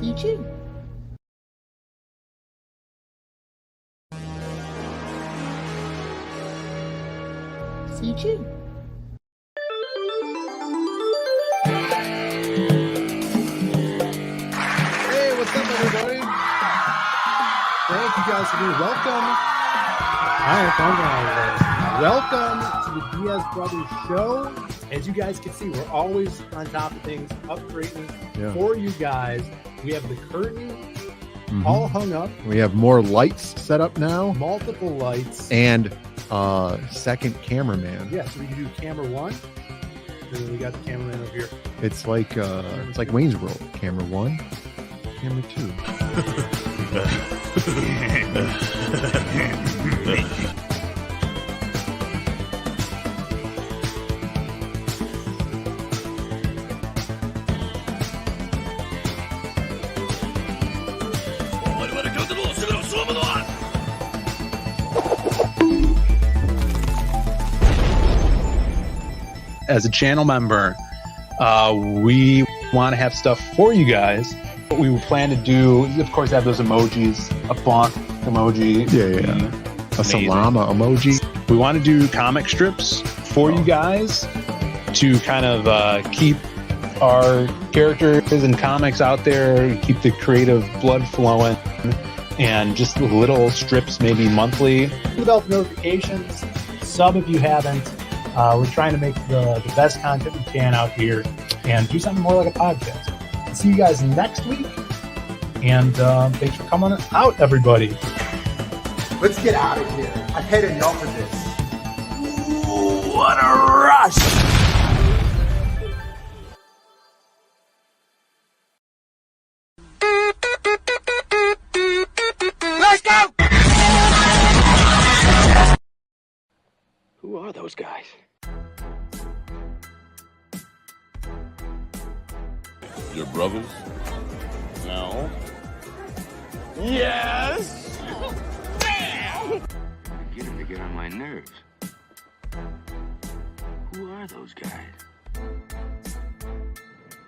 CG. CG. Hey, what's up, everybody? Thank you guys for being welcome. Welcome to the Diaz Brothers Show. As you guys can see, we're always on top of things, upgrading for you guys. We have the curtain all hung up. We have more lights set up now. Multiple lights. And second cameraman. Yeah, so we can do camera one. And then we got the cameraman over here. It's like Wayne's World. Camera one, camera two. As a channel member, we want to have stuff for you guys. What we plan to do, of course, have those emojis, a bonk emoji. A salama emoji. We want to do comic strips for you guys to kind of keep our characters and comics out there, keep the creative blood flowing, and just little strips, maybe monthly. Develop notifications, sub if you haven't. We're trying to make the best content we can out here and do something more like a podcast. See you guys next week. And thanks for coming out, everybody. Let's get out of here. I've had enough of this. Ooh, what a rush! Let's go! Who are those guys? Your brothers? No. Yes! I get them to get on my nerves. Who are those guys?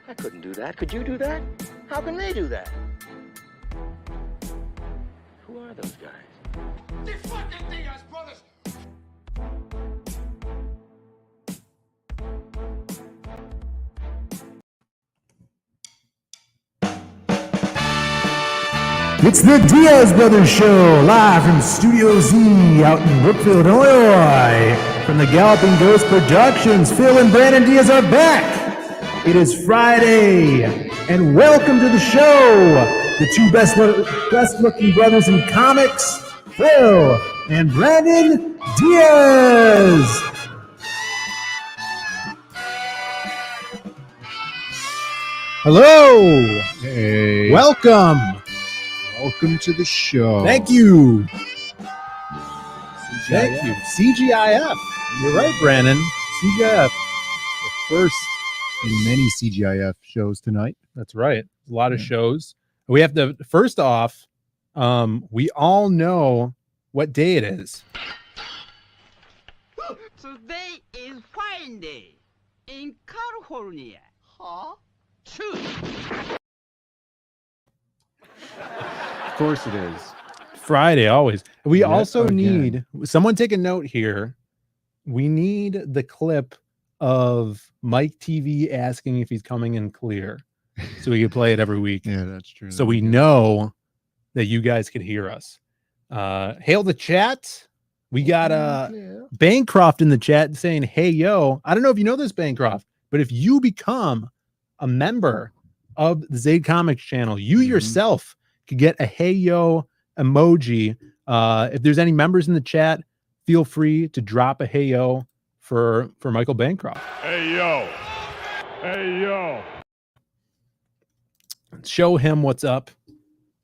I couldn't do that. Could you do that? How can they do that? Who are those guys? The fucking DIAZ brothers! It's the Diaz Brothers Show, live from Studio Z out in Brookfield, Illinois. From the Galloping Ghost Productions, Phil and Brandon Diaz are back. It is Friday, and welcome to the show. The two best-looking brothers in comics, Phil and Brandon Diaz. Hello. Hey. Welcome. Welcome to the show. Thank you. Thank you. CGIF. You're right, Brandon. CGIF. The first in many CGIF shows tonight. That's right. A lot of shows. We have to, first off, we all know what day it is. Today is Friday in California. Huh? Of course it is. Friday, always. We Yet also again. need, someone take a note here. We need the clip of Mike TV asking if he's coming in clear so we can play it every week. Yeah, that's true. So we know that you guys can hear us. Hail the chat. We got Bancroft in the chat saying, hey, yo. I don't know if you know this, Bancroft, but if you become a member of the Zaid Comics channel, you yourself could get a hey, yo emoji. If there's any members in the chat, feel free to drop a hey, yo for Michael Bancroft. Hey, yo. Hey, yo. Show him what's up.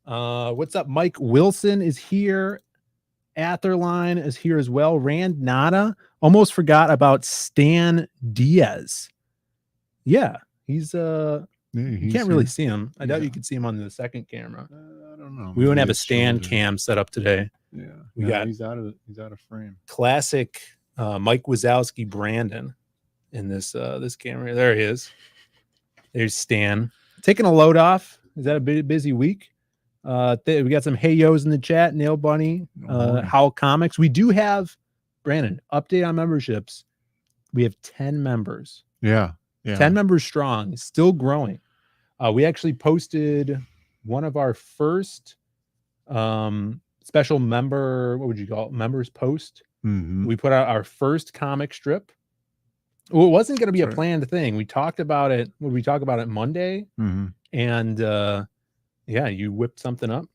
What's up? Mike Wilson is here. Atherline is here as well. Rand Nada. Almost forgot about Stan Diaz. Yeah, he's you can't really see him. I doubt you could see him on the second camera. I don't know. We wouldn't have a stand cam set up today. Yeah, we got he's out of frame. Classic Mike Wazowski Brandon in this this camera. There he is. There's Stan taking a load off. Is that a busy week? We got some hey yos in the chat. Nail Bunny, Howl Comics. We do have, Brandon, update on memberships. We have 10 members. Yeah. 10 members strong, still growing. We actually posted one of our first special member, what would you call it? Members post. We put out our first comic strip. Well, it wasn't going to be a planned thing. We talked about it. Would we talk about it Monday? And yeah, you whipped something up.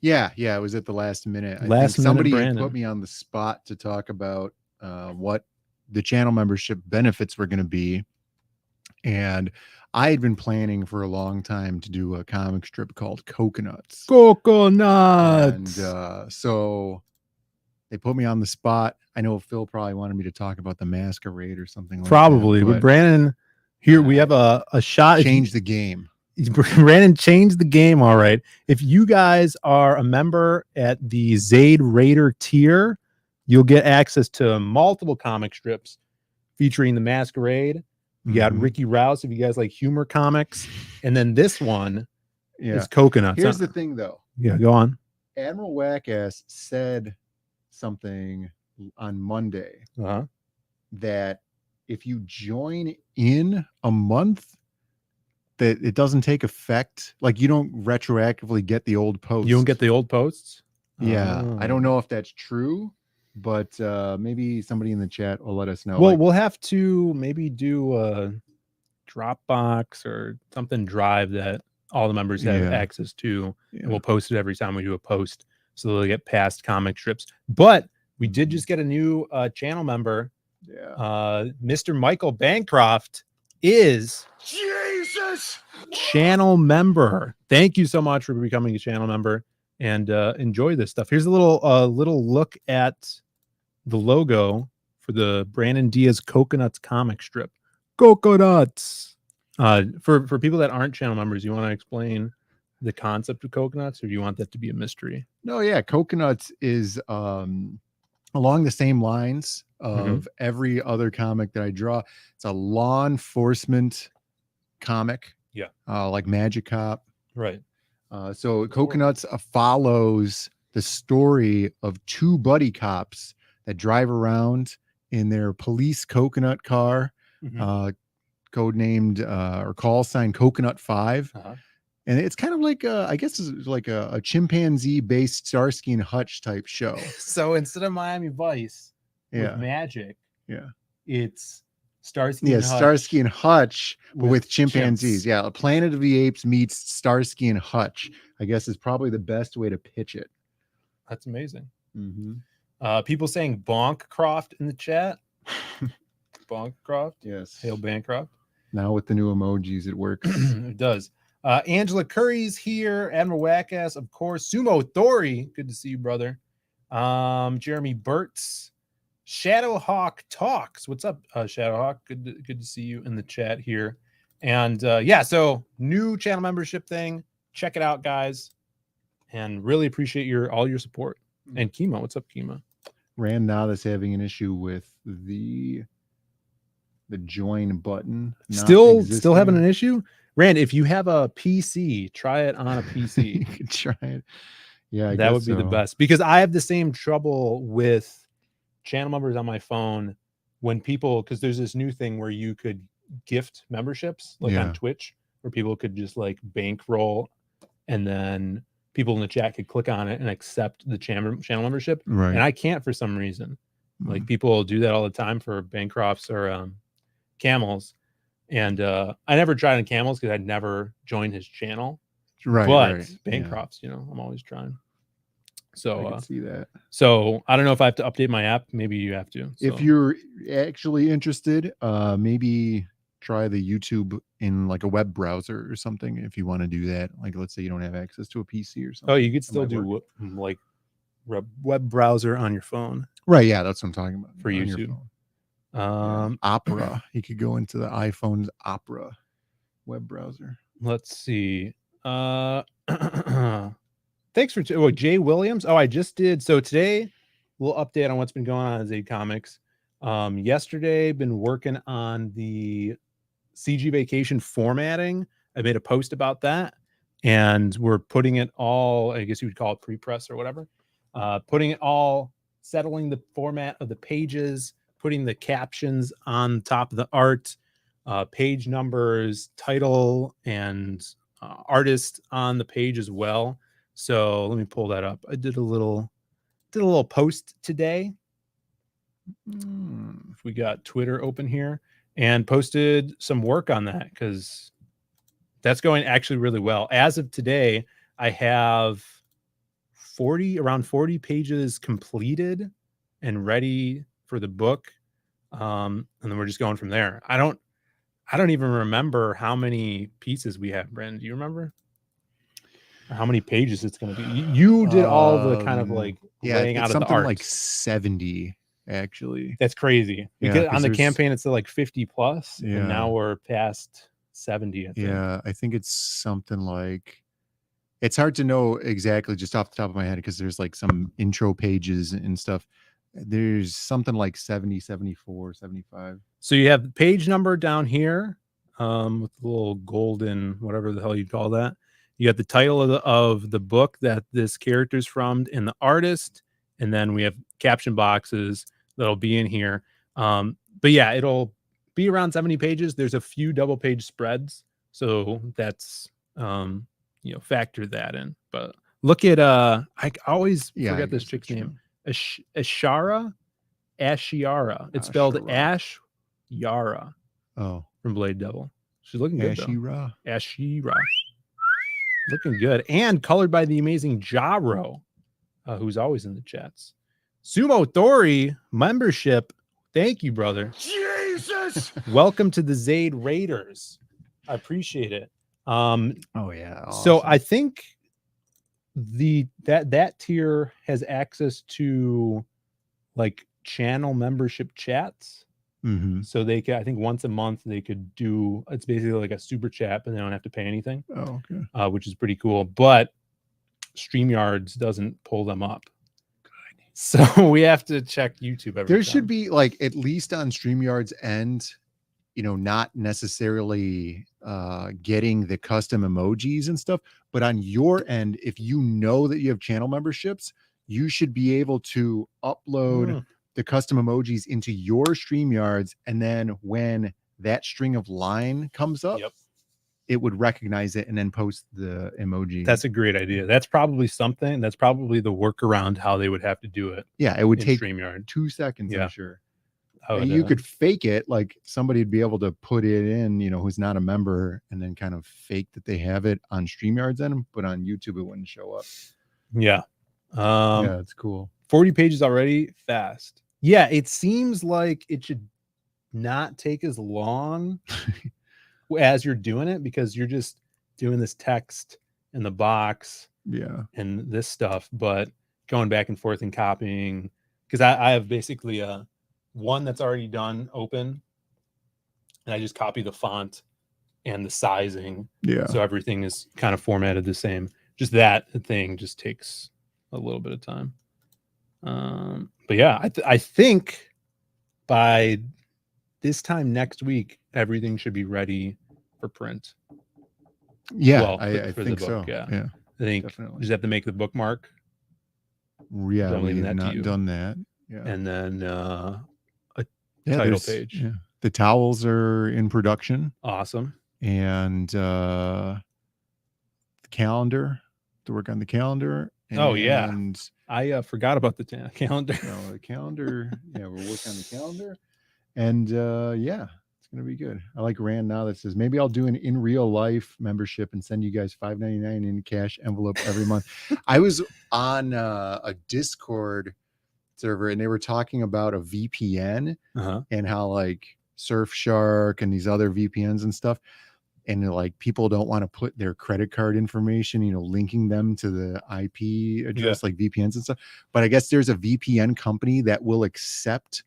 Yeah, it was at the last minute. Somebody put me on the spot to talk about what the channel membership benefits were going to be. And I had been planning for a long time to do a comic strip called Coconuts. Coconuts. And so they put me on the spot. I know Phil probably wanted me to talk about the Masquerade or something like probably, that. but Brandon, here we have a shot. Change the game. Brandon changed the game. All right. If you guys are a member at the Zaid Raider tier, you'll get access to multiple comic strips featuring the Masquerade. You got Ricky Rouse if you guys like humor comics. And then this one is Coconuts. Here's the thing, though. Yeah, go on. Admiral Wackass said something on Monday that if you join in a month, that it doesn't take effect. Like, you don't retroactively get the old posts. You don't get the old posts? Yeah. I don't know if that's true, but maybe somebody in the chat will let us know. Well, we'll have to maybe do a Dropbox or something drive that all the members have access to. And we'll post it every time we do a post, so they'll get past comic strips. But we did just get a new channel member. Mr. Michael Bancroft is channel member. Thank you so much for becoming a channel member, and enjoy this stuff. Here's a little look at the logo for the Brandon Diaz Coconuts comic strip. Coconuts. For people that aren't channel members, you want to explain the concept of Coconuts, or do you want that to be a mystery? No, yeah, Coconuts is along the same lines of every other comic that I draw. It's a law enforcement comic, like Magic Cop, right? So Coconuts follows the story of two buddy cops that drive around in their police coconut car, codenamed or call sign Coconut 5. And it's kind of like I guess it's like a chimpanzee based Starsky and Hutch type show. So instead of Miami Vice with magic, it's Starsky and Hutch. Starsky and Hutch with chimpanzees. Chimps. Yeah, Planet of the Apes meets Starsky and Hutch, I guess, is probably the best way to pitch it. That's amazing. People saying Bonkcroft in the chat. Bonkcroft. Yes. Hail Bancroft. Now with the new emojis, it works. It does. Angela Curry's here. Admiral Wackass, of course. Sumo Thori. Good to see you, brother. Jeremy Burtz. Shadowhawk Talks. What's up, Shadowhawk? Good to see you in the chat here. And so new channel membership thing. Check it out, guys. And really appreciate all your support. And Kima, what's up, Kima? Rand now is having an issue with the join button. Still having an issue? Rand, if you have a PC, try it on a PC. You could try it. Yeah, that would be the best, because I have the same trouble with channel members on my phone when people, because there's this new thing where you could gift memberships like on Twitch, where people could just like bankroll, and then people in the chat could click on it and accept the channel membership. Right. And I can't for some reason. Like people do that all the time for Bancrofts or Camels. And I never tried on Camels because I'd never joined his channel. Right. But Bancrofts, I'm always trying. So I can see that. So I don't know if I have to update my app. Maybe you have to. So. If you're actually interested, maybe try the YouTube in like a web browser or something. If you want to do that, like let's say you don't have access to a PC or something. Oh, you could still do like web browser on your phone. Right. Yeah, that's what I'm talking about. For YouTube. Opera. You could go into the iPhone's Opera web browser. Let's see. Thanks for Jay Williams. Oh, I just did. So today, a little update on what's been going on at Zaid Comics. Yesterday, been working on the CG Vacation formatting. I made a post about that. and we're putting it all, I guess you would call it pre-press or whatever, putting it all, settling the format of the pages, putting the captions on top of the art, page numbers, title, and artist on the page as well. So let me pull that up. I did a little post today. If we got Twitter open here, and posted some work on that, because that's going actually really well. As of today, I have around 40 pages completed and ready for the book. And then we're just going from there. I don't even remember how many pieces we have, Brandon. Do you remember? Or how many pages it's going to be? You did all the kind of like laying out of the art. Like 70 actually. That's crazy. Because on the campaign it's like 50 plus, yeah. And now we're past 70. I think. Yeah, I think it's something like, it's hard to know exactly just off the top of my head because there's like some intro pages and stuff. There's something like 70, 74, 75. So you have the page number down here, with the little golden, whatever the hell you call that. You got the title of the book that this character's from and the artist. And then we have caption boxes that'll be in here. But yeah, it'll be around 70 pages. There's a few double page spreads. So that's, factor that in. But look at, I always forget this chick's name. Ashiara. It's spelled Ash Yara. Oh, from Blade Devil. She's looking good. Ashira. Looking good. And colored by the amazing Jaro, who's always in the chats. Sumo Thori membership. Thank you, brother. Jesus! Welcome to the Zaid Raiders. I appreciate it. Oh yeah. Awesome. So I think that tier has access to like channel membership chats. Mm-hmm. So they can, I think once a month they could do, it's basically like a super chat, but they don't have to pay anything. Oh, okay. Which is pretty cool. But StreamYards doesn't pull them up. Good. So we have to check YouTube every time. Should be like, at least on StreamYard's end, not necessarily getting the custom emojis and stuff, but on your end, if you know that you have channel memberships, you should be able to upload the custom emojis into your StreamYards, and then when that string of line comes up, it would recognize it and then post the emoji. That's a great idea. That's probably something. That's probably the workaround how they would have to do it. Yeah, it would take StreamYard 2 seconds, I'm sure. And you could fake it, like somebody would be able to put it in, who's not a member, and then kind of fake that they have it on StreamYards end, but on YouTube it wouldn't show up. Yeah. Yeah, it's cool. 40 pages already, fast. Yeah, it seems like it should not take as long as you're doing it, because you're just doing this text in the box, and this stuff, but going back and forth and copying, because I have basically one that's already done open, and I just copy the font and the sizing, so everything is kind of formatted the same. Just that thing just takes a little bit of time. But yeah, I think by this time next week everything should be ready for print. I think the book, so. Yeah, I think definitely. Just have to make the bookmark. We have not done that. Yeah, and then a title page. Yeah. The towels are in production. Awesome. And the calendar, to work on the calendar. And I forgot about the calendar. No, the calendar. Yeah, we're working on the calendar. And it's gonna be good. I like Rand now that says maybe I'll do an in real life membership and send you guys $5.99 in cash envelope every month. I was on a Discord server and they were talking about a VPN and how like Surfshark and these other VPNs and stuff, and like people don't want to put their credit card information, linking them to the IP address, like VPNs and stuff. But I guess there's a VPN company that will accept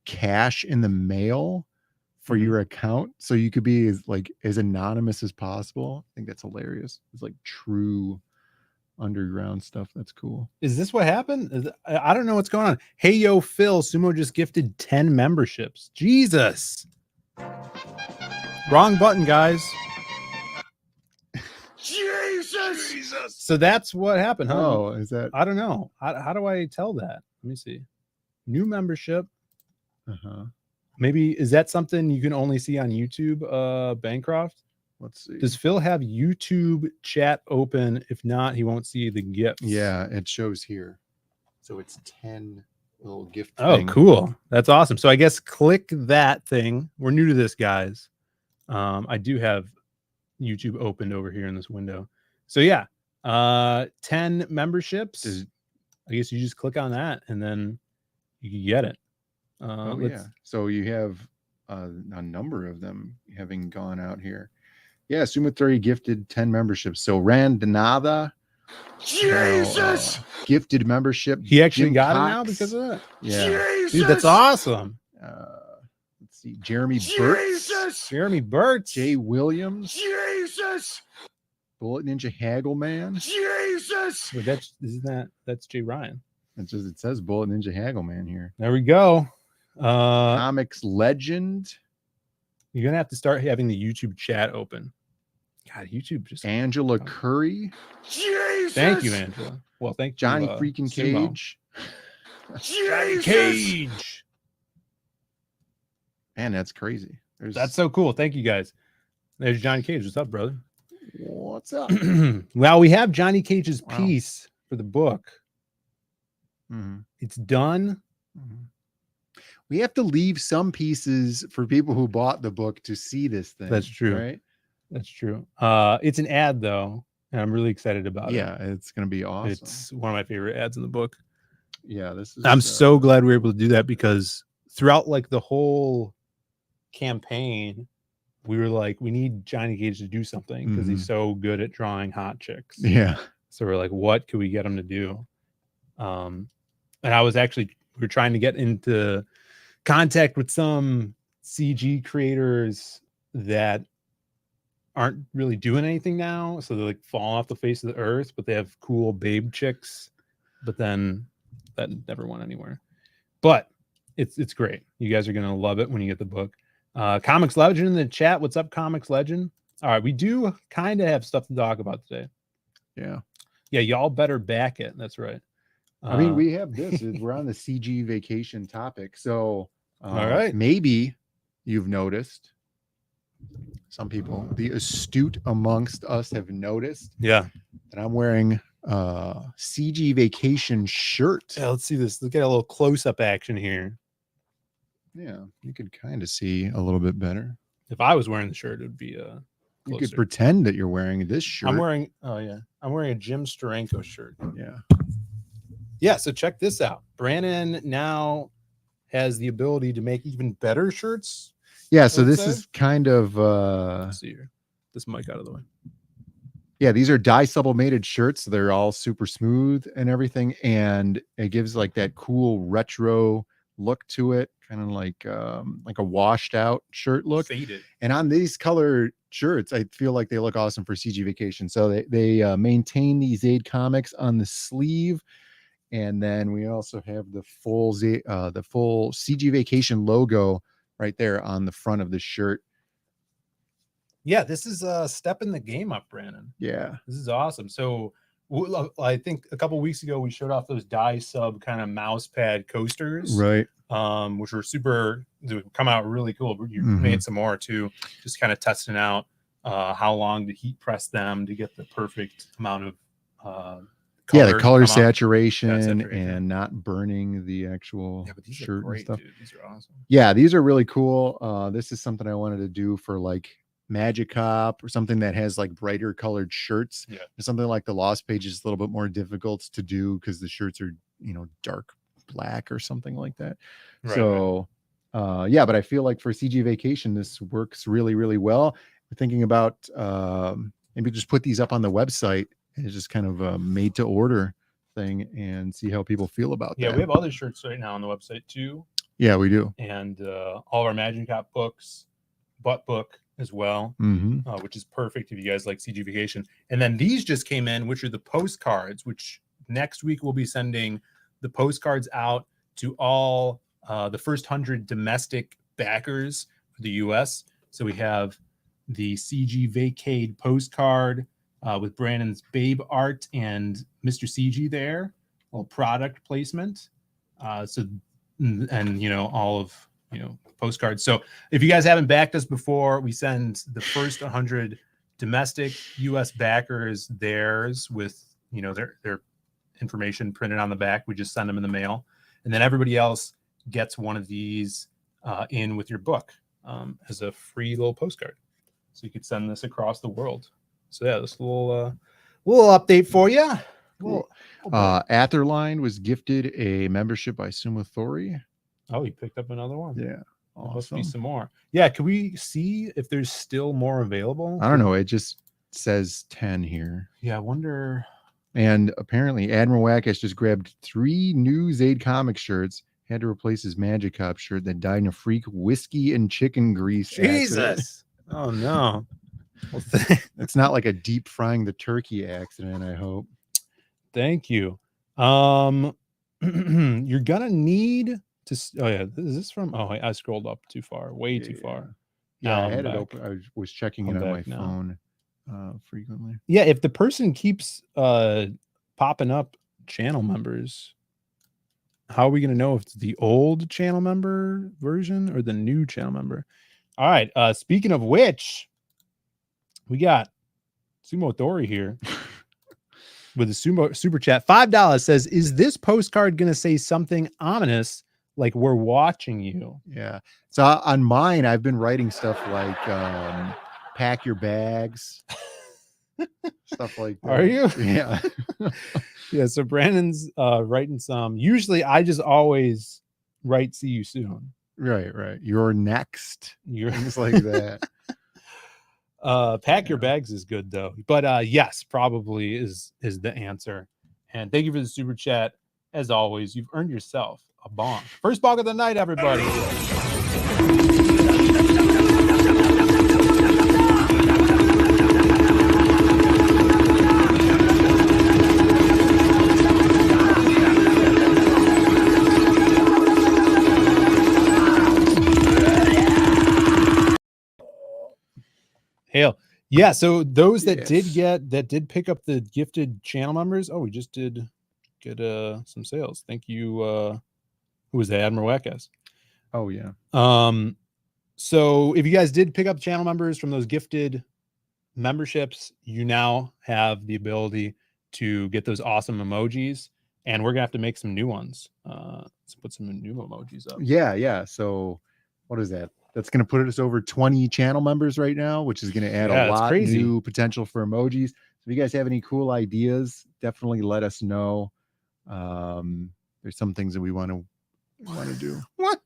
cash in the mail for your account, so you could be as anonymous as possible. I think that's hilarious. It's like true underground stuff. That's cool. Is this what happened? I don't know what's going on. Hey yo Phil, Sumo just gifted 10 memberships. Jesus, wrong button, guys. Jesus! So that's what happened, huh? Oh, is that? I don't know. How do I tell that? Let me see. New membership. Uh-huh. Maybe is that something you can only see on YouTube, Bancroft? Let's see. Does Phil have YouTube chat open? If not, he won't see the gifts. Yeah, it shows here. So it's 10 little gift Oh, thing. cool. That's awesome. So I guess click that thing. We're new to this, guys. I do have YouTube opened over here in this window. So yeah, 10 memberships. I guess you just click on that and then you can get it. Oh, yeah. So you have a number of them having gone out here. Yeah, Sumathuri gifted 10 memberships. So Randanatha, Jesus! Gifted membership. He actually Jim got Cox, it now because of that. Yeah. Jesus! Dude, that's awesome. Let's see. Jeremy Burtz, Jesus! Jeremy Burtz. Jay Williams, Jesus! Bullet Ninja Haggleman. Jesus! Wait, that's Jay Ryan. It says Bullet Ninja Haggleman here. There we go. Comics Legend. You're gonna have to start having the YouTube chat open. God, YouTube just Angela Curry. Jesus! Thank you, Angela. Well, thank you, Johnny freaking Sumo. Cage. Jesus! Cage. Man, that's crazy. That's so cool. Thank you, guys. There's Johnny Cage. What's up, brother? What's up? Well, we have Johnny Cage's Wow. piece for the book. Mhm. It's done. We have to leave some pieces for people who bought the book to see this thing. That's true. Right? That's true. It's an ad though, and I'm really excited about it. Yeah, it's gonna be awesome. It's one of my favorite ads in the book. Yeah, this is. I'm so glad we were able to do that because throughout like the whole campaign, we were like, we need Johnny Cage to do something because he's so good at drawing hot chicks. Yeah. So we're like, what could we get him to do? And I was actually, we were trying to get into contact with some CG creators that aren't really doing anything now. So they're like falling off the face of the earth, but they have cool babe chicks. But then that never went anywhere. But it's great. You guys are going to love it when you get the book. Comics Legend in the chat. What's up, Comics Legend? All right. We do kind of have stuff to talk about today. Yeah. Yeah. Y'all better back it. That's right. I mean, we have this. We're on the CG vacation topic. So, all right. Maybe you've noticed. Some people, the astute amongst us, have noticed. Yeah. That I'm wearing CG vacation shirt. Yeah, let's see this. Let's get a little close-up action here. Yeah, you could kind of see a little bit better. If I was wearing the shirt, it would be You closer. could pretend that you're wearing this shirt. I'm wearing a Jim Steranko shirt. Yeah. So check this out. Brandon now has the ability to make even better shirts. Yeah, so Let's this say. is kind of Let's see here. This mic out of the way. yeah, these are dye sublimated shirts. They're all super smooth and everything, and it gives like that cool retro look to it, kind of like a washed out shirt look. Faded. And on these color shirts, I feel like they look awesome for CG Vacation. So they maintain these Zaid comics on the sleeve, and then we also have the full CG Vacation logo right there on the front of the shirt. Yeah, this is a step in the game up, Brandon. Yeah. This is awesome. So I think a couple weeks ago we showed off those dye sub kind of mouse pad coasters, Right. Which were super, they come out really cool. You Mhm. made some more too, just kind of testing out how long to heat press them to get the perfect amount of The color come out. saturation and not burning the actual Yeah, but these shirt are and great, stuff. dude. These are awesome. Yeah, these are really cool. This is something I wanted to do for like Magic Cop or something that has like brighter colored shirts. Yeah. Something like the Lost Page is a little bit more difficult to do because the shirts are, dark black or something like that. Right, So yeah, but I feel like for CG Vacation, this works really, really well. We're thinking about maybe just put these up on the website and it's just kind of a made to order thing and see how people feel about Yeah, that. we have other shirts right now on the website too. Yeah, we do. And all of our Magic Cop books, Butt Book as well, which is perfect if you guys like CG Vacation. And then these just came in, which are the postcards, which next week we'll be sending the postcards out to all the first 100 domestic backers for the US. So we have the CG Vacade postcard, with Brandon's Babe art and Mr. CG there, a little product placement. And all of postcards. So if you guys haven't backed us before, we send the first 100 domestic U.S. backers theirs with their information printed on the back. We just send them in the mail, and then everybody else gets one of these in with your book as a free little postcard. So you could send this across the world. So yeah, this little update for you. Cool. Atherline was gifted a membership by Sumo Thori. Oh, you picked up another one. Yeah. Awesome. Must be some more. Yeah, can we see if there's still more available? I don't know. It just says 10 here. Yeah, I wonder. And apparently Admiral Wackass just grabbed 3 new Zaid comic shirts, had to replace his Magic Cop shirt that died in a freak whiskey and chicken grease accident. Jesus. Oh no. Well, it's not like a deep frying the turkey accident, I hope. Thank you. You're gonna need to. Oh yeah, is this from? Oh, I scrolled up too far, way too far. Yeah, Now I had I'm it back. open. I was checking it I'm on my back now. phone frequently. Yeah, if the person keeps popping up channel members, how are we gonna know if it's the old channel member version or the new channel member? All right. Speaking of which, we got Sumo Thori here. With a super chat, $5 says, "Is this postcard gonna say something ominous like we're watching you?" Yeah. So on mine, I've been writing stuff like pack your bags, stuff like that. Are you? Yeah. Yeah. So Brandon's writing some. Usually, I just always write "see you soon." Right. You're next. You're Things like that. Pack your bags is good though, but yes, probably is the answer. And thank you for the super chat. As always, you've earned yourself a bonk. First bonk of the night, everybody. Hail. Yeah, so those that did pick up the gifted channel members. Oh, we just did get some sales. Thank you. Who was that? Admiral Wackass. Oh yeah. So if you guys did pick up channel members from those gifted memberships, you now have the ability to get those awesome emojis, and we're gonna have to make some new ones. Let's put some new emojis up. Yeah. So what is that? That's going to put us over 20 channel members right now, which is going to add a lot new potential for emojis. So if you guys have any cool ideas, definitely let us know. There's some things that we want to do. What?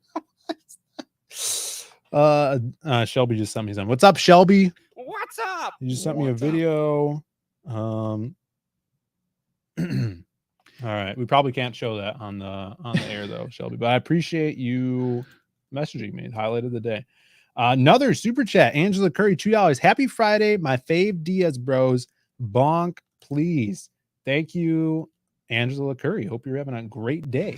Shelby just sent me something. What's up, Shelby? What's up? You just sent me a video. All right, we probably can't show that on the air though, Shelby, but I appreciate you messaging me. Highlight of the day. Another super chat. Angela Curry, $2. Happy Friday, my fave Diaz bros. Bonk, please. Thank you, Angela Curry. Hope you're having a great day.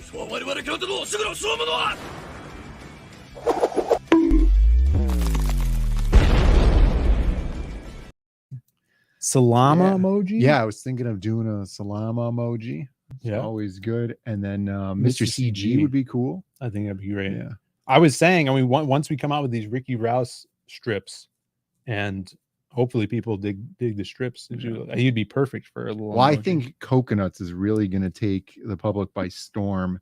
Salama emoji. Yeah, I was thinking of doing a salama emoji. Yeah, always good. And then Mr. CG would be cool. I think that'd be great. Yeah. I was saying, I mean, once we come out with these Ricky Rouse strips, and hopefully people dig the strips, he'd be perfect for a little. Well, I think Coconuts is really going to take the public by storm,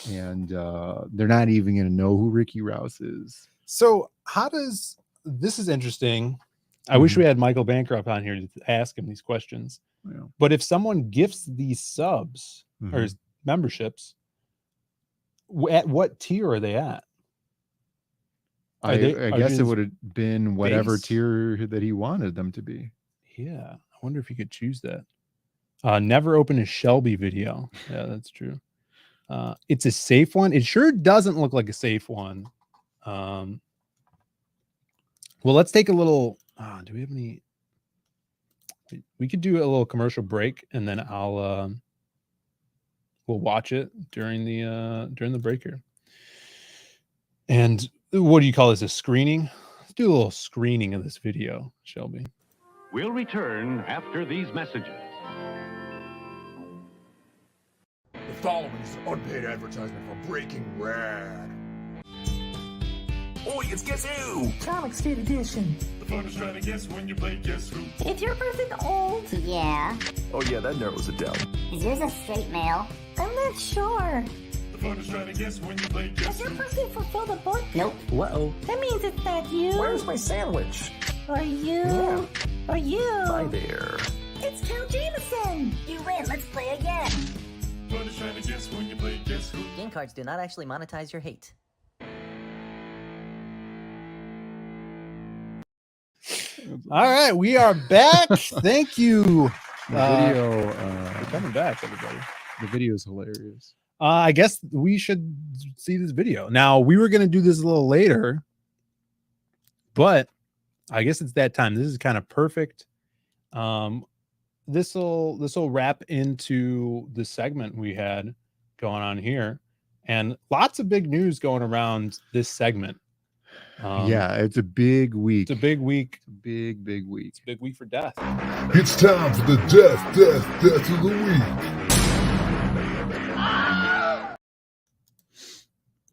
and they're not even going to know who Ricky Rouse is. So this is interesting. I wish we had Michael Bancroft on here to ask him these questions. Yeah. But if someone gifts these subs or memberships, at what tier are they at? I guess it would have been whatever tier that he wanted them to be. Yeah. I wonder if you could choose that. Never open a Shelby video. Yeah, that's true. It's a safe one. It sure doesn't look like a safe one. Well, let's take a little. Do we have any? We could do a little commercial break, and then we'll watch it during the break here. And what do you call this? A screening? Let's do a little screening of this video, Shelby. We'll return after these messages. The following is unpaid advertisement for Breaking Rad. Oh, it's Guess Who! Comic State Edition. The fun is trying to guess when you play Guess Who. Is your person old? Yeah. Oh yeah, that narrows it down. Is yours a straight male? I'm not sure. The fun is trying to guess when you play Guess Does your Who. person fulfill the book? Nope. Uh-oh. That means it's not you. Where's my sandwich? Or you. Yeah. Or you. Hi there. It's Count Jameson. You win. Let's play again. The fun is trying to guess when you play Guess Who. Game cards do not actually monetize your hate. All right, we are back. Thank you. The video, We're coming back, everybody. the video is hilarious. I guess we should see this video. Now, we were going to do this a little later, but I guess it's that time. This is kind of perfect. This will wrap into the segment we had going on here, and lots of big news going around this segment. Yeah, it's a big week. It's a big week. It's a big week. It's a big week for death. It's time for the death of the week.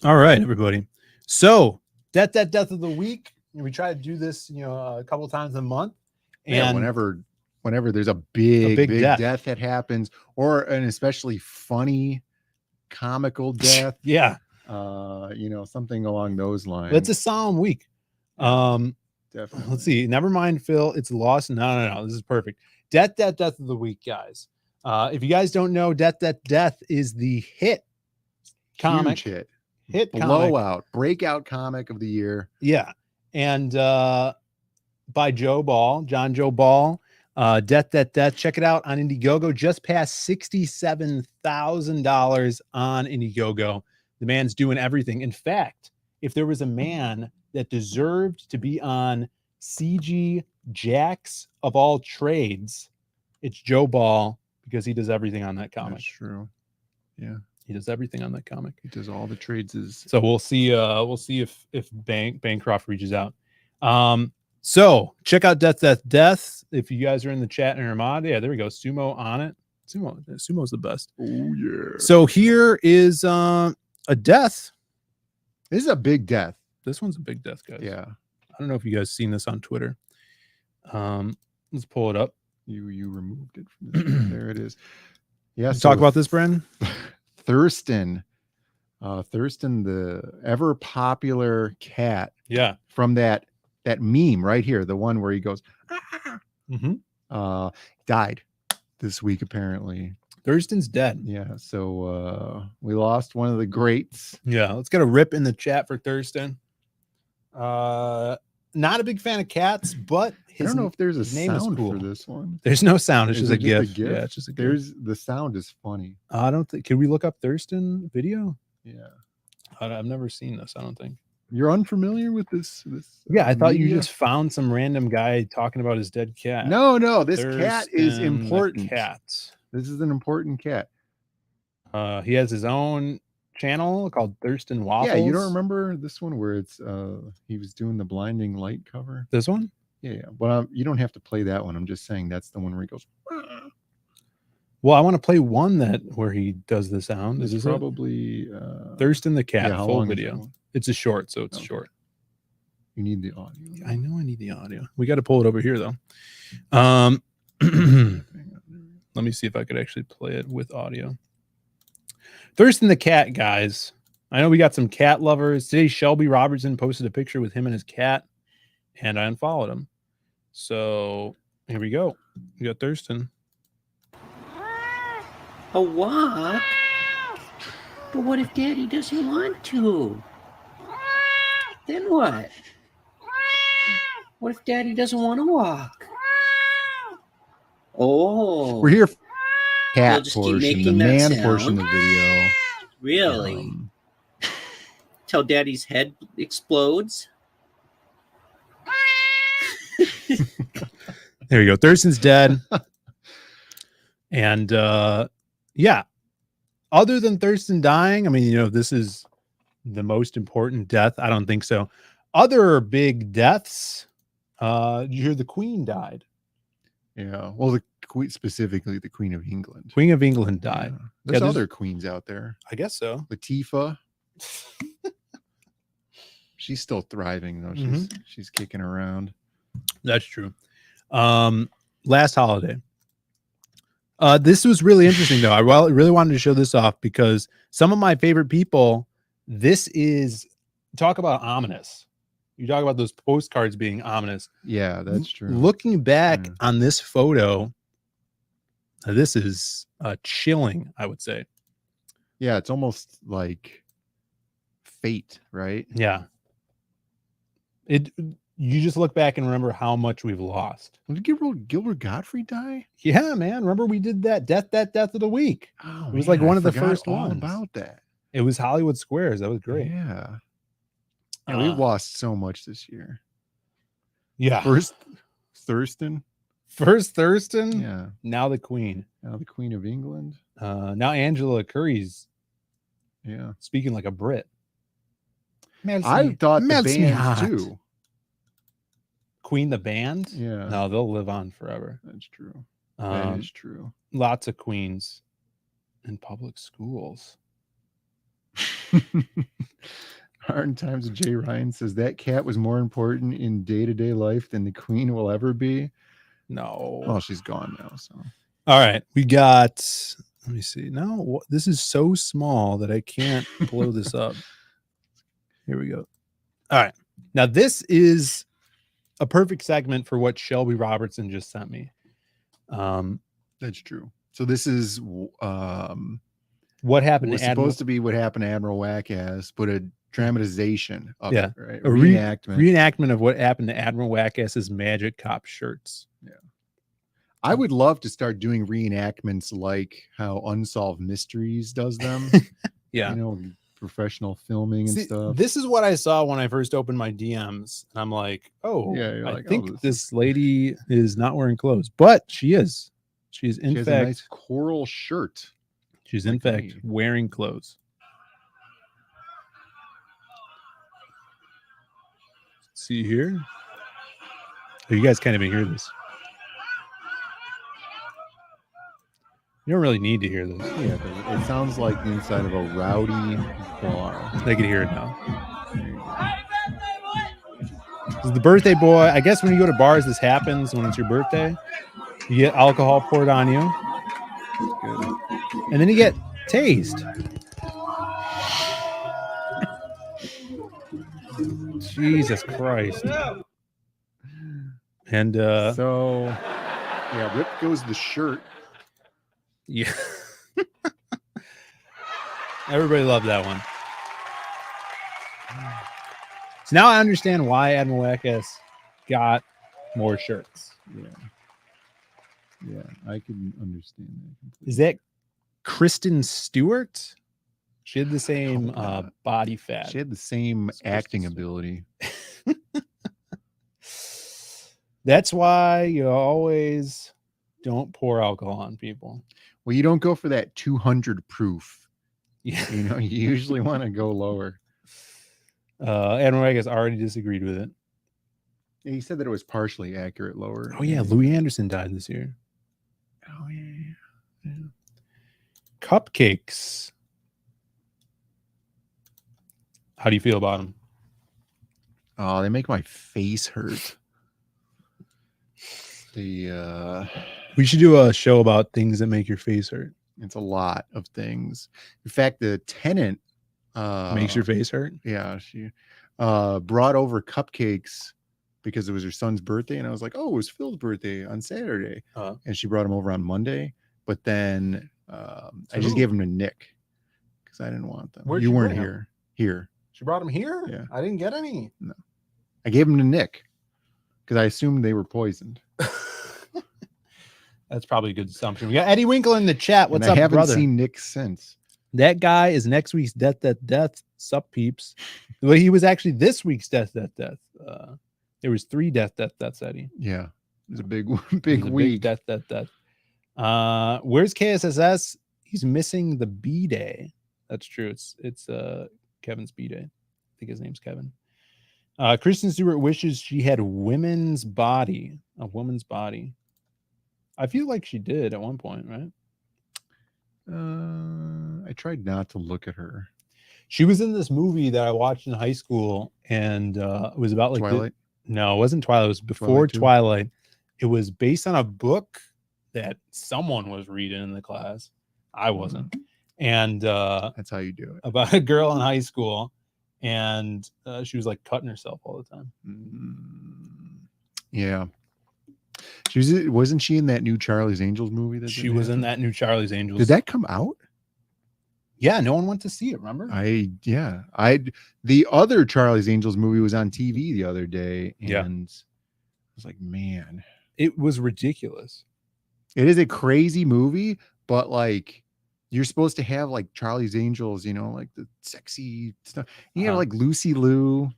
All right, everybody. So death of the week. We try to do this, a couple times a month. And Yeah, whenever there's a big death. death that happens, or an especially funny, comical death, yeah, something along those lines. it's a solemn week. Definitely. Let's see. Never mind, Phil. It's lost. No. This is perfect. Death of the week, guys. If you guys don't know, Death is the hit comic. Huge Hit comic. blowout, breakout comic of the year. Yeah. And by John Joe Ball. Death. Check it out on Indiegogo. Just past $67,000 on Indiegogo. The man's doing everything. In fact, if there was a man that deserved to be on CG Jacks of all trades, it's Joe Ball, because he does everything on that comic. That's true. Yeah, he does everything on that comic. he does all the trades. So we'll see if Bancroft reaches out. So check out Death. If you guys are in the chat and Armada, yeah, there we go. Sumo on it. Sumo's the best. Oh yeah. So here is a death. This is a big death. This one's a big death, guys. Yeah. I don't know if you guys seen this on Twitter. Let's pull it up. You removed it from this. There it is. Yeah. Let's talk about this, Brandon. Thurston, the ever popular cat. Yeah. From that meme right here, the one where he goes, died this week apparently. Thurston's dead. Yeah. So we lost one of the greats. Yeah. Let's get a rip in the chat for Thurston. Not a big fan of cats, but I don't know if there's a name is sound cool. for this one. There's no sound. It's Is just a it GIF. Yeah, it's just a GIF. The sound is funny. I don't think. Can we look up Thurston video? Yeah. I've never seen this. I don't think. You're unfamiliar with this? Yeah, I thought you media? just found some random guy talking about his dead cat. No. This cat is Thurston the important. Cat. This is an important cat. He has his own channel called Thurston Waffles. Yeah, you don't remember this one where it's he was doing the blinding light cover? This one? Yeah. Well, you don't have to play that one. I'm just saying that's the one where he goes. Well, I want to play one where he does the sound. It's Is it? probably Thurston the Cat, yeah, how full long is that video. one? It's a short, so it's Okay. short. You need the audio. I know I need the audio. We got to pull it over here though. Let me see if I could actually play it with audio. Thurston the Cat, guys. I know we got some cat lovers. Today, Shelby Robertson posted a picture with him and his cat, and I unfollowed him. So here we go. We got Thurston. A walk? But what if Daddy doesn't want to? Then what? What if Daddy doesn't want to walk? Oh. We're here for the You'll cat just keep portion, the making that man sound? portion of the video. Really? Till Daddy's head explodes? There you go. Thurston's dead. And yeah, other than Thurston dying, I mean, this is the most important death. I don't think so. Other big deaths. Did you hear the Queen died? Yeah. Well, specifically the Queen of England. Queen of England died. Yeah. There's Yeah, other queens out there. I guess so. Latifah. She's still thriving though. She's kicking around. That's true. Last holiday. This was really interesting though. I really wanted to show this off because some of my favorite people, this is talk about ominous. You talk about those postcards being ominous. Yeah, that's true. Looking back on this photo, this is chilling, I would say. Yeah, it's almost like fate, right? Yeah. You just look back and remember how much we've lost. Did Gilbert Gottfried die? Yeah, man. Remember we did that death of the week. Oh, it was like one of the forgot first all ones. about that. It was Hollywood Squares. That was great. Yeah. Yeah, we've lost so much this year. Yeah. First Thurston. Yeah. Now the Queen. Now the Queen of England. Now Angela Curry's speaking like a Brit. I thought the band too. Queen the band? Yeah. No, they'll live on forever. That's true. That is true. Lots of queens in public schools. Hard Times of Jay Ryan says that cat was more important in day-to-day life than the Queen will ever be. No. Well, she's gone now. So, all right, we got. Let me see. No, this is so small that I can't blow this up. Here we go. All right, now this is a perfect segment for what Shelby Robertson just sent me. That's true. So this is what happened. Was supposed to be what happened to Admiral Wackass, but a dramatization of it, right? A reenactment of what happened to Admiral Wackass's Magic Cop shirts. Yeah. I would love to start doing reenactments like how Unsolved Mysteries does them. Yeah. You know, professional filming and stuff. This is what I saw when I first opened my DMs. And I'm like, oh, yeah, I think this lady is not wearing clothes, but she is. She is in has fact a nice coral shirt. She's in fact wearing clothes. Let's see here. Oh, you guys can't even hear this. You don't really need to hear this. Yeah, it sounds like the inside of a rowdy bar. They can hear it now. This is the birthday boy. I guess when you go to bars, this happens when it's your birthday. You get alcohol poured on you. Good. And then you get tased. Jesus Christ. And so yeah, rip goes the shirt. Yeah. Everybody loved that one. So now I understand why Admiral Wackass got more shirts. Yeah, I can understand that completely. Is that Kristen Stewart? She had the same body fat. She had the same acting ability. That's why you always don't pour alcohol on people. Well, you don't go for that 200 proof. Yeah. You know, you usually want to go lower. Admiral Wackass already disagreed with it. Yeah, he said that it was partially accurate lower. Oh, yeah. Louis Anderson died this year. Oh, yeah. Cupcakes. How do you feel about them? Oh, they make my face hurt. We should do a show about things that make your face hurt. It's a lot of things. In fact, the tenant makes your face hurt. Yeah, she brought over cupcakes because it was her son's birthday, and I was like, "Oh, it was Phil's birthday on Saturday," and she brought him over on Monday. But then I just gave him to Nick because I didn't want them. You weren't here. Here, she brought him here. Yeah, I didn't get any. No, I gave him to Nick because I assumed they were poisoned. That's probably a good assumption. We got Eddie Winkle in the chat. What's up, I haven't brother? seen Nick since. That guy is next week's Death. Sup, peeps. Well, he was actually this week's Death. There was 3 deaths, Eddie. Yeah, it was a big week. Death. Where's KSSS? He's missing the B-Day. That's true. It's Kevin's B-Day. I think his name's Kevin. Kristen Stewart wishes she had a woman's body. I feel like she did at one point, right? I tried not to look at her. She was in this movie that I watched in high school, and it was about like Twilight? No, it wasn't Twilight. It was before Twilight 2? Twilight. It was based on a book that someone was reading in the class. I wasn't. And that's how you do it. About a girl in high school, and she was like cutting herself all the time. Yeah. Wasn't she in that new Charlie's Angels movie? She was in that new Charlie's Angels. Did that come out? Yeah, no one went to see it. Remember? The other Charlie's Angels movie was on TV the other day, and Yeah. I was like, man, it was ridiculous. It is a crazy movie, but like you're supposed to have like Charlie's Angels, you know, like the sexy stuff. You have like Lucy Liu,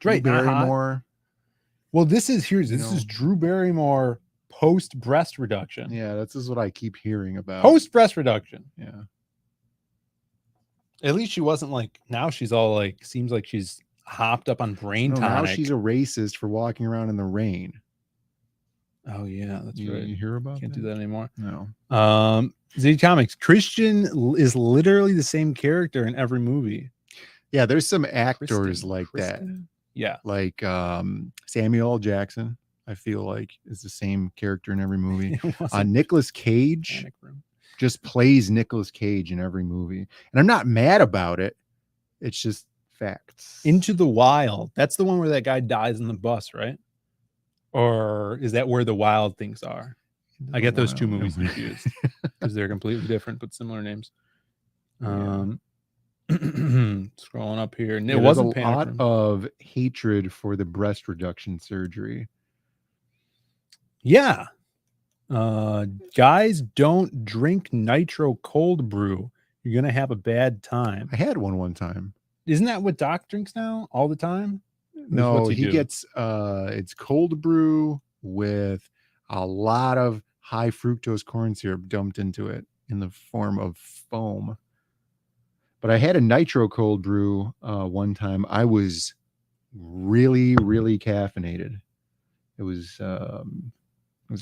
Right, Drew not hot. Barrymore. Well, this is Drew Barrymore post breast reduction. Yeah, this is what I keep hearing about. Post breast reduction. Yeah. At least she wasn't like, now she's all like, seems like she's hopped up on brain No, tonic. now she's a racist for walking around in the rain. Oh yeah, that's You- right. you hear about Can't that? do that anymore. No. Z Comics. Christian is literally the same character in every movie. Yeah, there's some actors like that. Yeah. Like Samuel L. Jackson, I feel like is the same character in every movie. Nicolas Cage just plays Nicolas Cage in every movie. And I'm not mad about it. It's just facts. Into the Wild. That's the one where that guy dies in the bus, right? Or is that where the Wild things are? I get those two movies confused because they're completely different but similar names. Scrolling up here, and Yeah, it there's wasn't a Panic lot Room. of hatred for the breast reduction surgery. Yeah. Guys, don't drink nitro cold brew. You're gonna have a bad time. I had one time. Isn't that what Doc drinks now all the time? No, What's he do? gets it's cold brew with a lot of high fructose corn syrup dumped into it in the form of foam. But I had a nitro cold brew one time. I was really, really caffeinated. It was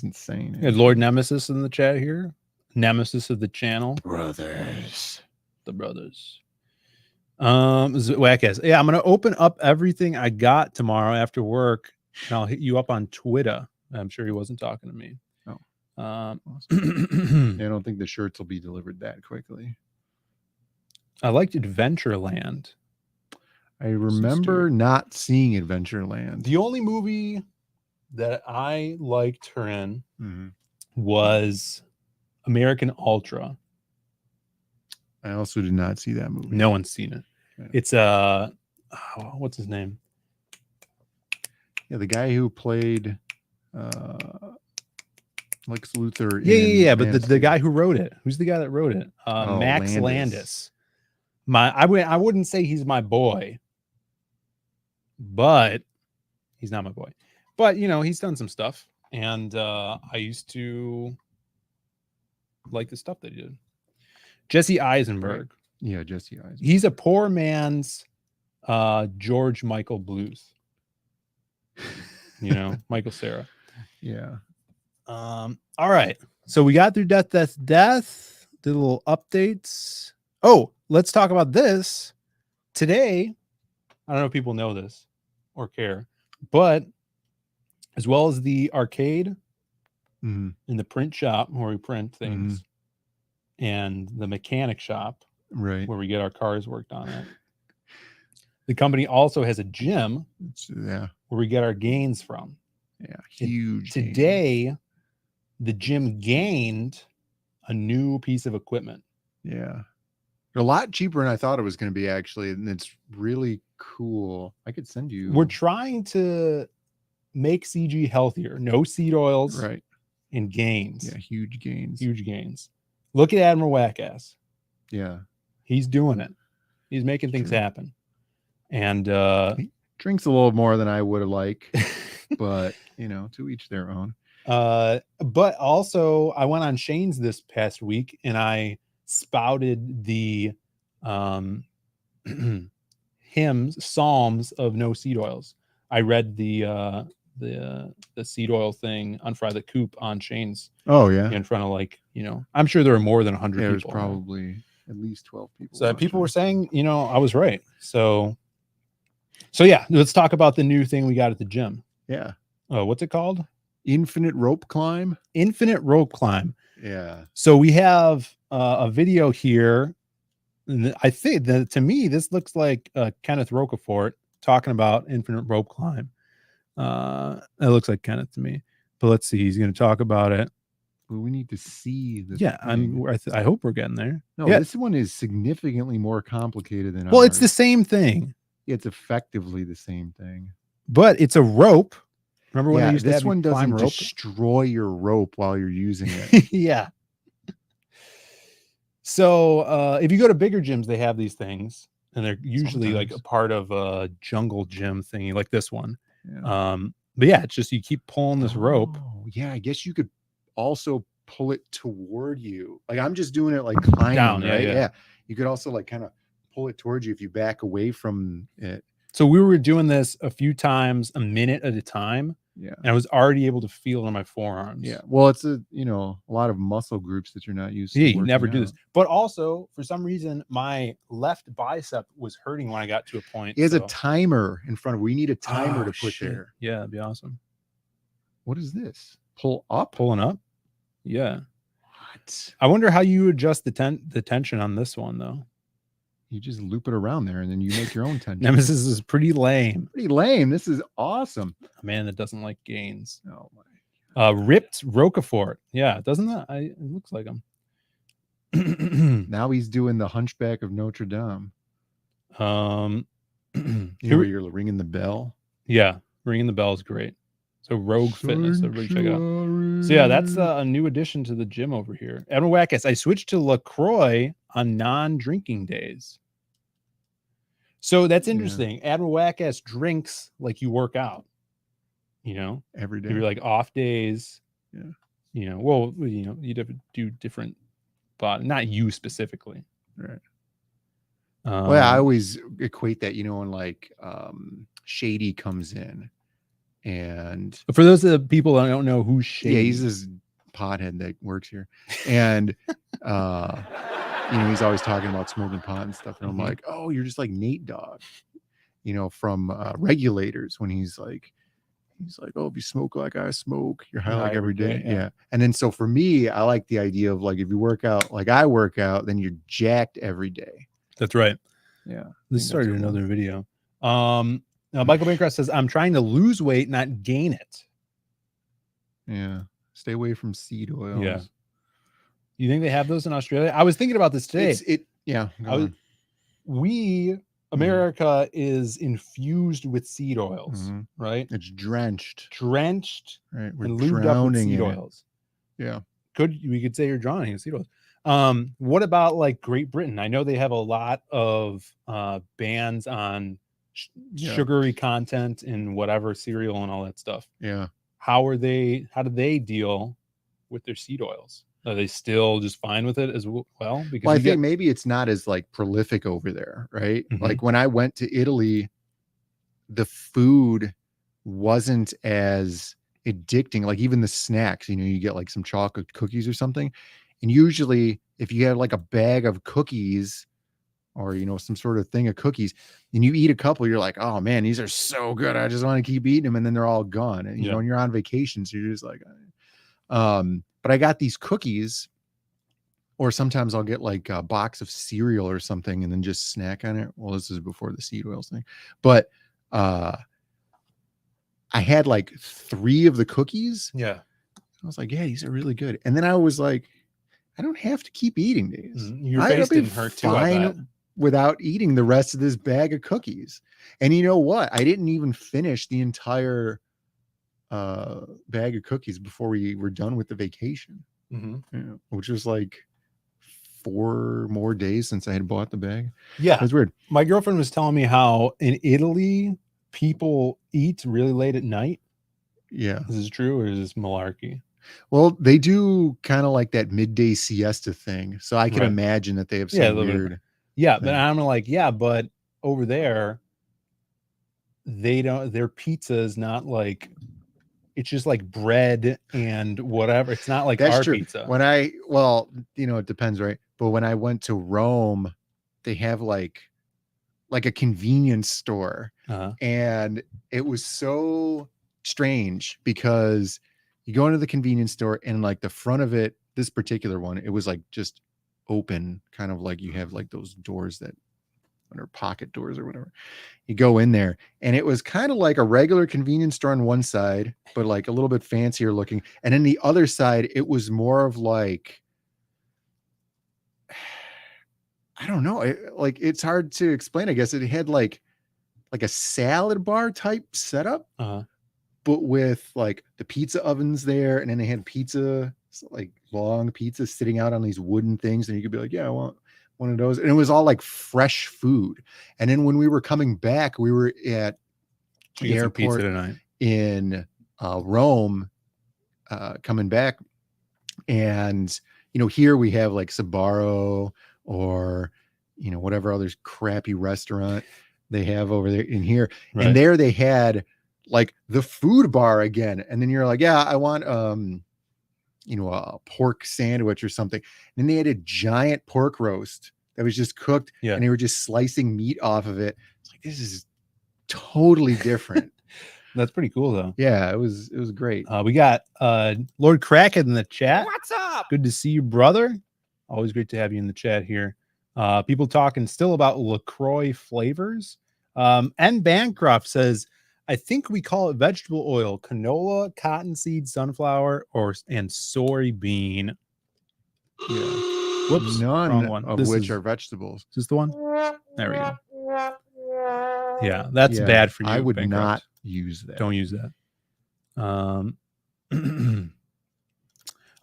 insane. Yeah, Lord Nemesis in the chat here. Nemesis of the channel. Brothers. The brothers. Whack-ass. Yeah, I'm gonna open up everything I got tomorrow after work, and I'll hit you up on Twitter. I'm sure he wasn't talking to me. Oh. I I don't think the shirts will be delivered that quickly. liked Adventureland. I remember not seeing Adventureland. The only movie that I liked her in Mhm. was American Ultra. I also did not see that movie. No one's seen it. Yeah. It's what's his name? Yeah, the guy who played Lex Luthor. Yeah. in But Man the of Steel. guy who wrote it, who's the guy that wrote it? Max Landis. Landis. I wouldn't say he's my boy, but he's not my boy. But you know, he's done some stuff, and I used to like the stuff that he did. Jesse Eisenberg. Yeah, Jesse Eisenberg. He's a poor man's George Michael Blues. You know, Michael Cera. Yeah. All right. So we got through Death. Did a little updates. Oh, let's talk about this. Today, I don't know if people know this or care, but as well as the arcade Mhm. in the print shop where we print things and the mechanic shop Right. where we get our cars worked on at. The company also has a gym Yeah. where we get our gains from. Yeah. Huge. game. Today, the gym gained a new piece of equipment. Yeah. A lot cheaper than I thought it was going to be, actually. And it's really cool. I could send you. We're trying to make CG healthier. No seed oils right. and gains. Yeah. Huge gains. Huge gains. Look at Admiral Wackass. Yeah. He's doing it. He's making things True. happen. And He drinks a little more than I would have liked, but you know, to each their own. but also I went on Shane's this past week and I spouted the hymns, psalms of no seed oils. I read the seed oil thing, unfry the coop on chains. Oh yeah, In front of like, you know, I'm sure there were more than 100 there's people. probably at least 12 people. So people were saying, you know, I was right. So yeah, let's talk about the new thing we got at the gym. Yeah. What's it called? Infinite rope climb. Infinite rope climb. Yeah. So we have a video here. And I think that to me, this looks like Kenneth Rocafort talking about infinite rope climb. It looks like Kenneth to me, but let's see. He's going to talk about it. Well, we need to see the Yeah, I hope we're getting there. No, yeah. This one is significantly more complicated than Well, ours. it's the same thing. It's effectively the same thing. But it's a rope. Remember when they used to this have one you climb doesn't rope? destroy your rope while you're using it. Yeah. So if you go to bigger gyms, they have these things, and they're usually like a part of a jungle gym thingy, like this one. Yeah. But yeah, it's just you keep pulling this rope. Yeah, I guess you could also pull it toward you. Like I'm just doing it like climbing, Down, right? yeah. Yeah. You could also like kind of pull it towards you if you back away from it. So we were doing this a few times, a minute at a time. Yeah. And I was already able to feel it on my forearms. Yeah. Well, it's a lot of muscle groups that you're not used to. Yeah, you never working do out. this. But also, for some reason, my left bicep was hurting when I got to a point. He has a so- timer in front of. We need a timer to put shit. there. Yeah, that'd be awesome. What is this? Pull up? Pulling up? Yeah. What? I wonder how you adjust the tension on this one, though. You just loop it around there and then you make your own tension. Nemesis is pretty lame. Pretty lame. This is awesome. A man that doesn't like gains. Oh my. Ripped Rocafort. Yeah, doesn't that? It looks like him. Now he's doing the Hunchback of Notre Dame. Here Where you're ringing the bell. Yeah, ringing the bell is great. So Rogue Fitness, everybody check it out. So yeah, that's a new addition to the gym over here. Admiral Wackus, I switched to LaCroix on non-drinking days. So that's interesting. Admiral Wackus drinks like you work out. You know, every day. You're like off days. Yeah. You know, well, you'd have to do different, but not you specifically. Right. Well, yeah, I always equate that, when like Shady comes in. And for those of the people that don't know who's Shady, yeah, he's this pothead that works here, and he's always talking about smoking pot and stuff. And I'm like, oh, you're just like Nate Dogg, from Regulators when he's like, oh, if you smoke like I smoke, you're high like every day. Yeah. And then so for me, I like the idea of like if you work out like I work out, then you're jacked every day. That's right. Yeah. This started another video. Now, Michael Bancroft says, I'm trying to lose weight, not gain it. Yeah. Stay away from seed oils. Yeah. You think they have those in Australia? I was thinking about this today. America is infused with seed oils, right? It's drenched. Right. We're and lubed up with drowning seed in oils. It. Yeah. We could say you're drowning in seed oils. What about like Great Britain? I know they have a lot of bans on sugary content in whatever cereal and all that stuff. Yeah. How do they deal with their seed oils? Are they still just fine with it as well? Because I think maybe it's not as like prolific over there, right? Like when I went to Italy, the food wasn't as addicting. Like even the snacks, you get like some chocolate cookies or something. And usually if you had like a bag of cookies or, some sort of thing of cookies and you eat a couple, you're like, oh man, these are so good. I just want to keep eating them. And then they're all gone. And, and you're on vacation. So you're just like, but I got these cookies or sometimes I'll get like a box of cereal or something and then just snack on it. Well, this is before the seed oils thing, but, I had like 3 of the cookies. Yeah. I was like, yeah, these are really good. And then I was like, I don't have to keep eating these. Your face didn't hurt too, I bet. Without eating the rest of this bag of cookies. And you know what? I didn't even finish the entire bag of cookies before we were done with the vacation, which was like 4 more days since I had bought the bag. Yeah. It was weird. My girlfriend was telling me how in Italy, people eat really late at night. Yeah. Is this true or is this malarkey? Well, they do kind of like that midday siesta thing. So I can imagine that they have some weird. Yeah, but I'm like, but over there, they don't. Their pizza is not like it's just like bread and whatever. It's not like That's our true. pizza. When it depends, right? But when I went to Rome, they have like a convenience store, and it was so strange because you go into the convenience store and like the front of it, this particular one, it was like just open, kind of like you have like those doors that are pocket doors or whatever. You go in there and it was kind of like a regular convenience store on one side, but like a little bit fancier looking. And then the other side, it was more of like, I don't know. It's hard to explain. I guess it had like a salad bar type setup, but with like the pizza ovens there. And then they had pizza, like long pizza sitting out on these wooden things. And you could be like, yeah, I want one of those. And it was all like fresh food. And then when we were coming back, we were at the airport in Rome, coming back. And, here we have like Sbarro or, whatever other crappy restaurant they have over there in here. Right. And there they had like the food bar again. And then you're like, yeah, I want, a pork sandwich or something. And then they had a giant pork roast that was just cooked, and they were just slicing meat off of it. It's like, this is totally different. That's pretty cool though. Yeah, it was great. We got Lord Kraken in the chat. What's up? Good to see you, brother. Always great to have you in the chat here. People talking still about LaCroix flavors. And Bancroft says, I think we call it vegetable oil, canola, cottonseed, sunflower, and soybean. Yeah. Whoops. None of which are vegetables. Is this the one? There we go. Yeah, that's bad for you. I would Bancroft. not use that. Don't use that.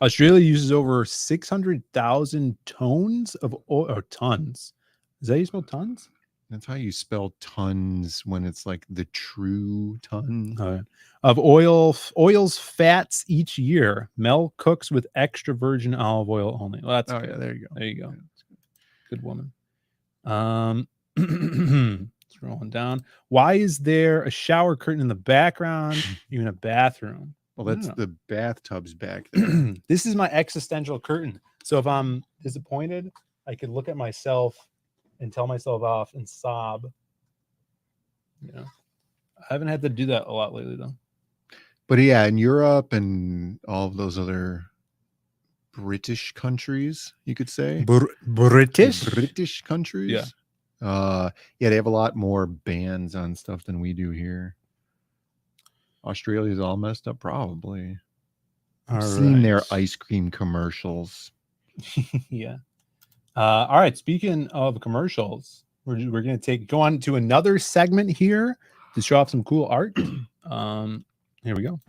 Australia uses over 600,000 tons of oil, or tons. Is that how you spell tons? That's how you spell tons when it's like the true ton of oils, fats each year. Mel cooks with extra virgin olive oil only. Well, that's good. Yeah, there you go. There you go. Good woman. Scrolling down. Why is there a shower curtain in the background? Even a bathroom. Well, that's the bathtubs back there. This is my existential curtain. So if I'm disappointed, I could look at myself and tell myself off and sob. I haven't had to do that a lot lately though. But yeah, in Europe and all of those other British countries, you could say. British countries. Yeah. They have a lot more bans on stuff than we do here. Australia's all messed up, probably. I've seen their ice cream commercials. Yeah. All right. Speaking of commercials, we're going to go on to another segment here to show off some cool art. Here we go.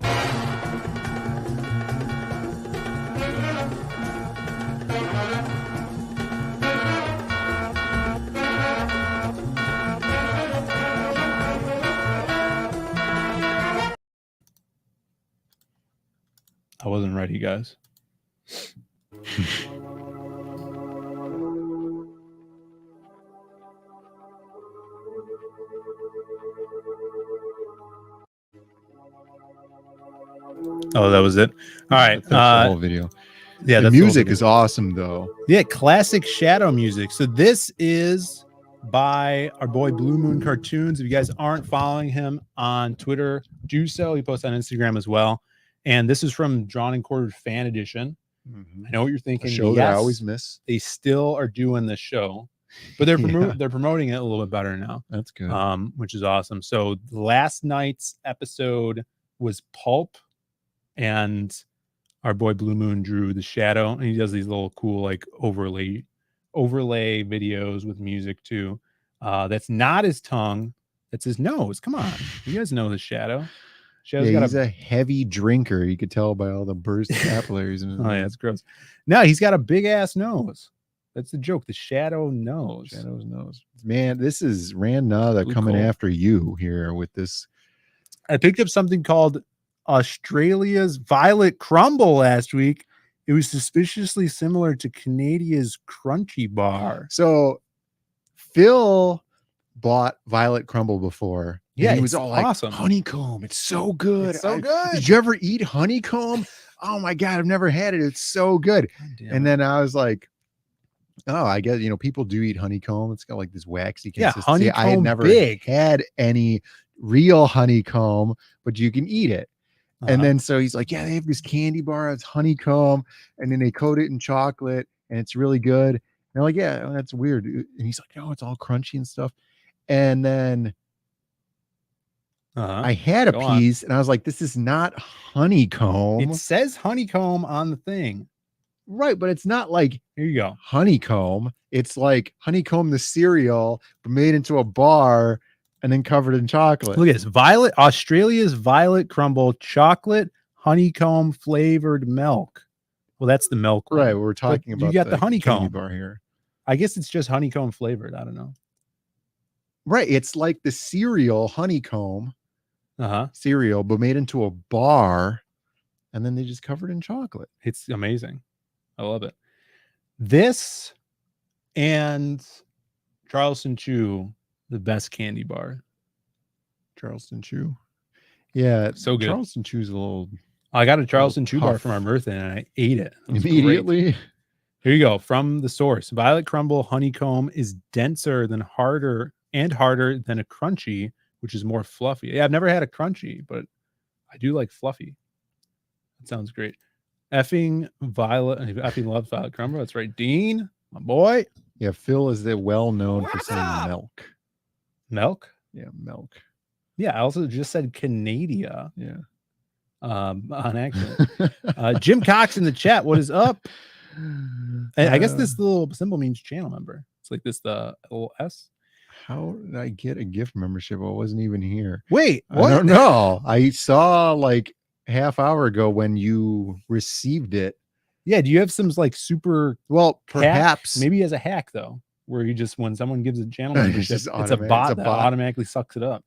I wasn't ready, guys. Oh, that was it. All right. That's the whole video. Yeah, the music is awesome, though. Yeah, classic shadow music. So this is by our boy Blue Moon Cartoons. If you guys aren't following him on Twitter, do so. He posts on Instagram as well. And this is from Drawn and Quartered Fan Edition. I know what you're thinking. A show that I always miss. They still are doing the show, but they're they're promoting it a little bit better now. That's good. Which is awesome. So last night's episode was Pulp, and our boy Blue Moon drew the shadow, and he does these little cool like overlay videos with music too. That's not his tongue. That's his nose. Come on, you guys know the shadow. He's a heavy drinker. You could tell by all the burst capillaries. In his yeah, it's gross. No, he's got a big ass nose. That's the joke. The shadow nose. Shadow's nose. Man, this is Rand Nada coming after you here with this. I picked up something called Australia's Violet Crumble last week. It was suspiciously similar to Canada's Crunchy Bar. So Phil bought Violet Crumble before, Yeah, he was it's all like, awesome. honeycomb, it's so good. It's so good. Did you ever eat honeycomb? Oh my God, I've never had it. It's so good. And then I was like, oh, I guess, people do eat honeycomb. It's got like this waxy consistency. I had honeycomb never big. had any real honeycomb, but you can eat it. And then so he's like, yeah, they have this candy bar. It's honeycomb. And then they coat it in chocolate and it's really good. And they're like, yeah, that's weird. And he's like, no, it's all crunchy and stuff. And then I had a piece and I was like, this is not honeycomb. It says honeycomb on the thing. Right, but it's not like, here you go, honeycomb. It's like honeycomb the cereal, but made into a bar and then covered in chocolate. Look at this. Australia's violet crumble chocolate honeycomb flavored milk. Well, that's the milk one. Right, we're talking about you got the honeycomb candy bar here. I guess it's just honeycomb flavored. I don't know. Right, it's like the cereal honeycomb cereal, but made into a bar, and then they just covered in chocolate. It's amazing. I love it. This and Charleston Chew, the best candy bar. Charleston Chew. Yeah, so good. Charleston Chew's a little. I got a Charleston Chew bar for my birthday and I ate it. Immediately. Great. Here you go. From the source. Violet crumble honeycomb is denser than harder than a crunchy, which is more fluffy. Yeah, I've never had a crunchy, but I do like fluffy. That sounds great. Effing love violet crumble. That's right. Dean, my boy. Yeah, Phil is well known for saying milk. Milk? Yeah, milk. Yeah, I also just said Canada. Yeah. On accident. Jim Cox in the chat. What is up? I guess this little symbol means channel member. It's like this, the little S. How did I get a gift membership? I wasn't even here. Wait, what? I don't know. I saw like half hour ago when you received it. Yeah, do you have some like super perhaps maybe as a hack though, where you just when someone gives a channel membership, it's a bot that automatically sucks it up.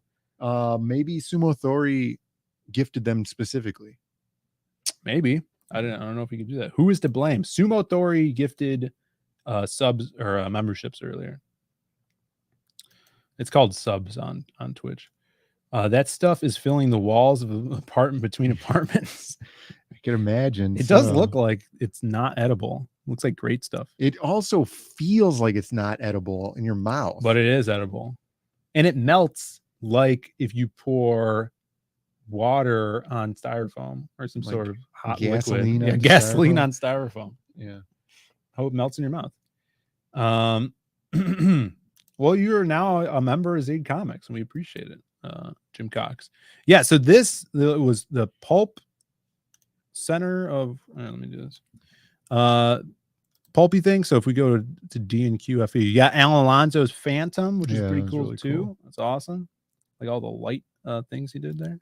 Maybe Sumo Thori gifted them specifically. Maybe. I don't know if you can do that. Who is to blame? Sumo Thori gifted subs or memberships earlier. It's called subs on Twitch. That stuff is filling the walls of an apartment between apartments. I can imagine. It does look like it's not edible. Looks like great stuff. It also feels like it's not edible in your mouth. But it is edible. And it melts like if you pour water on styrofoam or some sort of hot gasoline liquid. on Gasoline styrofoam. on styrofoam. Yeah. How it melts in your mouth. Well, you're now a member of Zaid Comics, and we appreciate it, Jim Cox. Yeah, so this was the pulp center of. Let me do this. Pulpy thing. So if we go to D and QFE, you got Alan Alonso's Phantom, which is pretty cool really too. cool. That's awesome. Like all the light things he did there.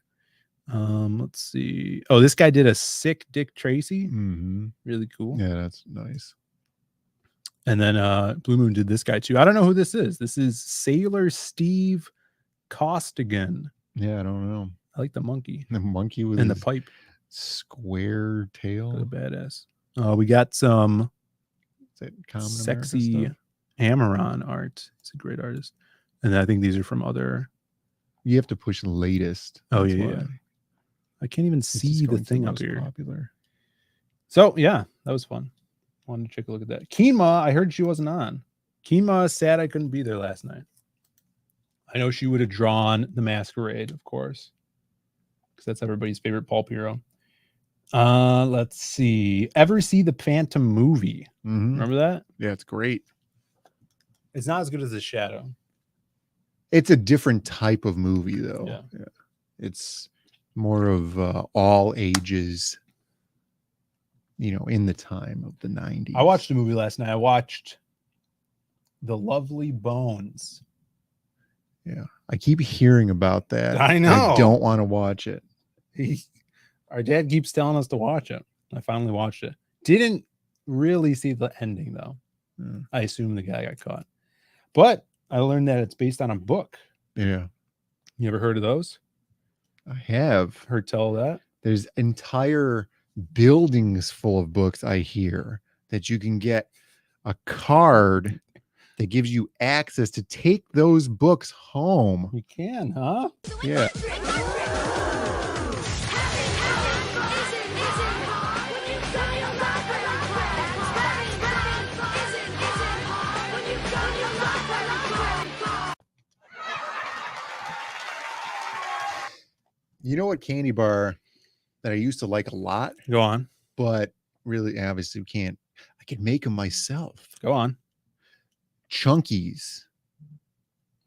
Let's see. Oh, this guy did a sick Dick Tracy. Mm-hmm. Really cool. Yeah, that's nice. And then Blue Moon did this guy too. I don't know who this is. This is Sailor Steve Costigan. Yeah, I don't know. I like the monkey. The monkey with and the his pipe. Square tail. What a badass. We got some sexy Amaron art. He's a great artist. And I think these are from other. You have to push latest. Oh, That's yeah, why. yeah. I can't even see the thing up here. Popular. So, yeah, that was fun. Wanted to take a look at that. Kima, I heard she wasn't on. Kima sad I couldn't be there last night. I know she would have drawn The Masquerade, of course, because that's everybody's favorite pulp hero. Let's see. Ever see the Phantom movie? Mm-hmm. Remember that? Yeah, it's great. It's not as good as The Shadow. It's a different type of movie, though. Yeah. It's more of all ages, in the time of the 90s. I watched a movie last night. I watched The Lovely Bones. Yeah. I keep hearing about that. I know. I don't want to watch it. Our dad keeps telling us to watch it. I finally watched it. Didn't really see the ending, though. I assume the guy got caught. But I learned that it's based on a book. Yeah. You ever heard of those? I have. Heard tell that? There's entire buildings full of books, I hear, that you can get a card that gives you access to take those books home. You can, huh? Yeah. You know what candy bar that I used to like a lot, Go on. but really obviously can't. I could make them myself. Go on. Chunkies.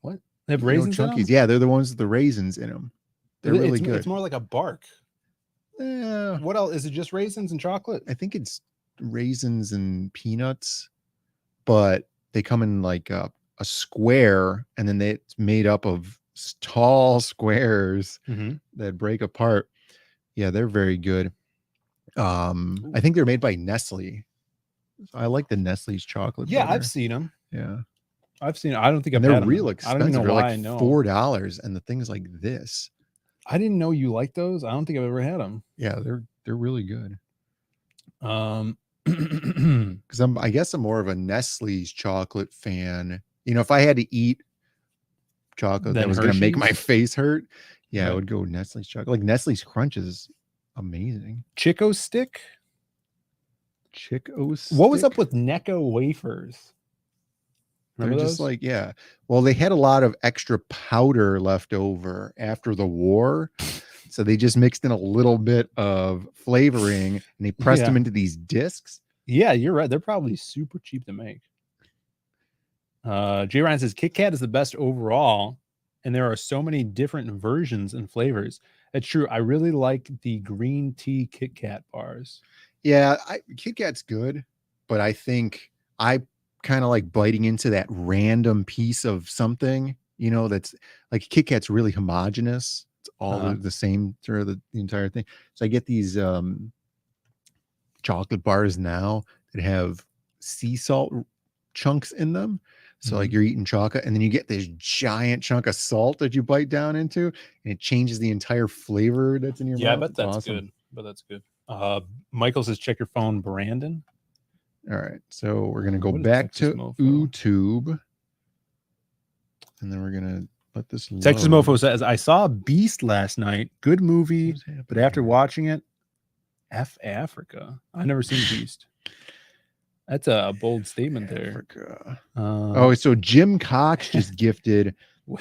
What? They have You know raisins in Chunkies. 'em? Yeah, they're the ones with the raisins in them. They're really good. It's more like a bark. Yeah. What else? Is it just raisins and chocolate? I think it's raisins and peanuts, but they come in like a square, and then it's made up of tall squares that break apart. Yeah, they're very good. I think they're made by Nestle. I like the Nestle's chocolate. Yeah, butter. I've seen them. Yeah, I've seen. I don't think I've and they're had 'em. real I expensive. don't even know They're why like I know. $4, and the thing's like this. I didn't know you like those. I don't think I've ever had them. Yeah, they're really good. Because I guess I'm more of a Nestle's chocolate fan. You know, if I had to eat chocolate that Then was going to make my Hershey's? face hurt, yeah, I Right. would go Nestle's chocolate. Like Nestle's Crunch is amazing. Chico Stick. Chico What was Stick? up with Necco wafers? They're Remember just those? like, yeah. Well, they had a lot of extra powder left over after the war. So they just mixed in a little bit of flavoring and they pressed them Yeah. into these discs. Yeah, you're right. They're probably super cheap to make. J. Ryan says Kit Kat is the best overall, and there are so many different versions and flavors. It's true. I really like the green tea Kit Kat bars. Yeah, Kit Kat's good, but I think I kind of like biting into that random piece of something, you know, that's like Kit Kat's really homogenous. It's all the same through the entire thing. So I get these chocolate bars now that have sea salt chunks in them. So like you're eating chocolate and then you get this giant chunk of salt that you bite down into and it changes the entire flavor that's in your Yeah, I mouth. bet It's that's awesome. good. But that's good. Michael says check your phone, Brandon. All right, so we're gonna go What is back Texas to Mofo? YouTube, and then we're gonna let this. Texas load. Mofo says I saw Beast last night. Good movie, but after watching it, F Africa. I've never seen Beast. That's a bold statement there. Africa. Oh, so Jim Cox just gifted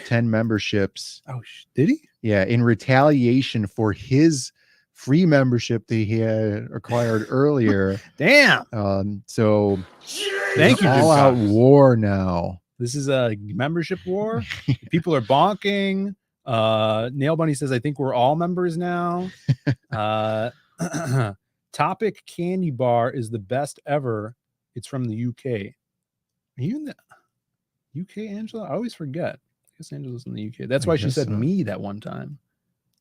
10 memberships. Oh, did he? Yeah, in retaliation for his free membership that he had acquired earlier. Damn. So Thank you, Jim all out Cox. war now. This is a membership war. People are bonking. Nail Bunny says, I think we're all members now. Topic candy bar is the best ever. It's from the UK. Are you in the UK, Angela? I always forget. I guess Angela's in the UK. That's I why she guess said so. me that one time.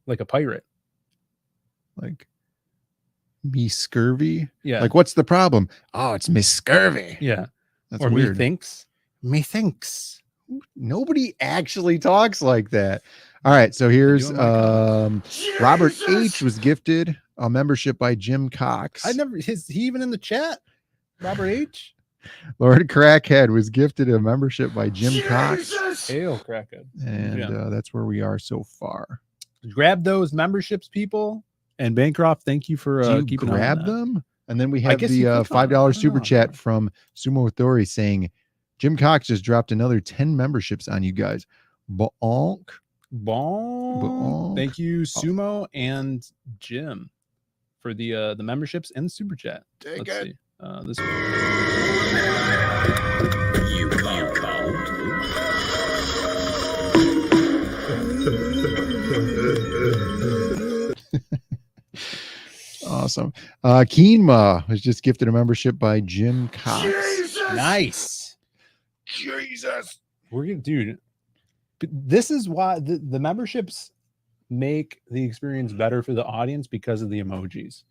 Like a pirate. Like me scurvy. Yeah. Like, what's the problem? Oh, it's Miss Scurvy. Yeah. That's or weird. methinks. Methinks. Nobody actually talks like that. All right, so here's Robert H was gifted a membership by Jim Cox. Is he even in the chat? Robert H. Lord Crackhead was gifted a membership by Jim Cox. Hail Crackhead. And Yeah. that's where we are so far. Grab those memberships, people. And Bancroft, thank you for Do you keeping an eye grab on that. them? And then we I have guess the you click on it. $5 super Oh. chat from Sumo Authority saying Jim Cox just dropped another 10 memberships on you guys. Bonk. Bonk. Thank you, Sumo and Jim, for the memberships and the super chat. Take Let's it. see. This one. You Awesome. Keenma was just gifted a membership by Jim Cox. Nice. Jesus. We're gonna, dude. This is why the memberships make the experience better for the audience because of the emojis.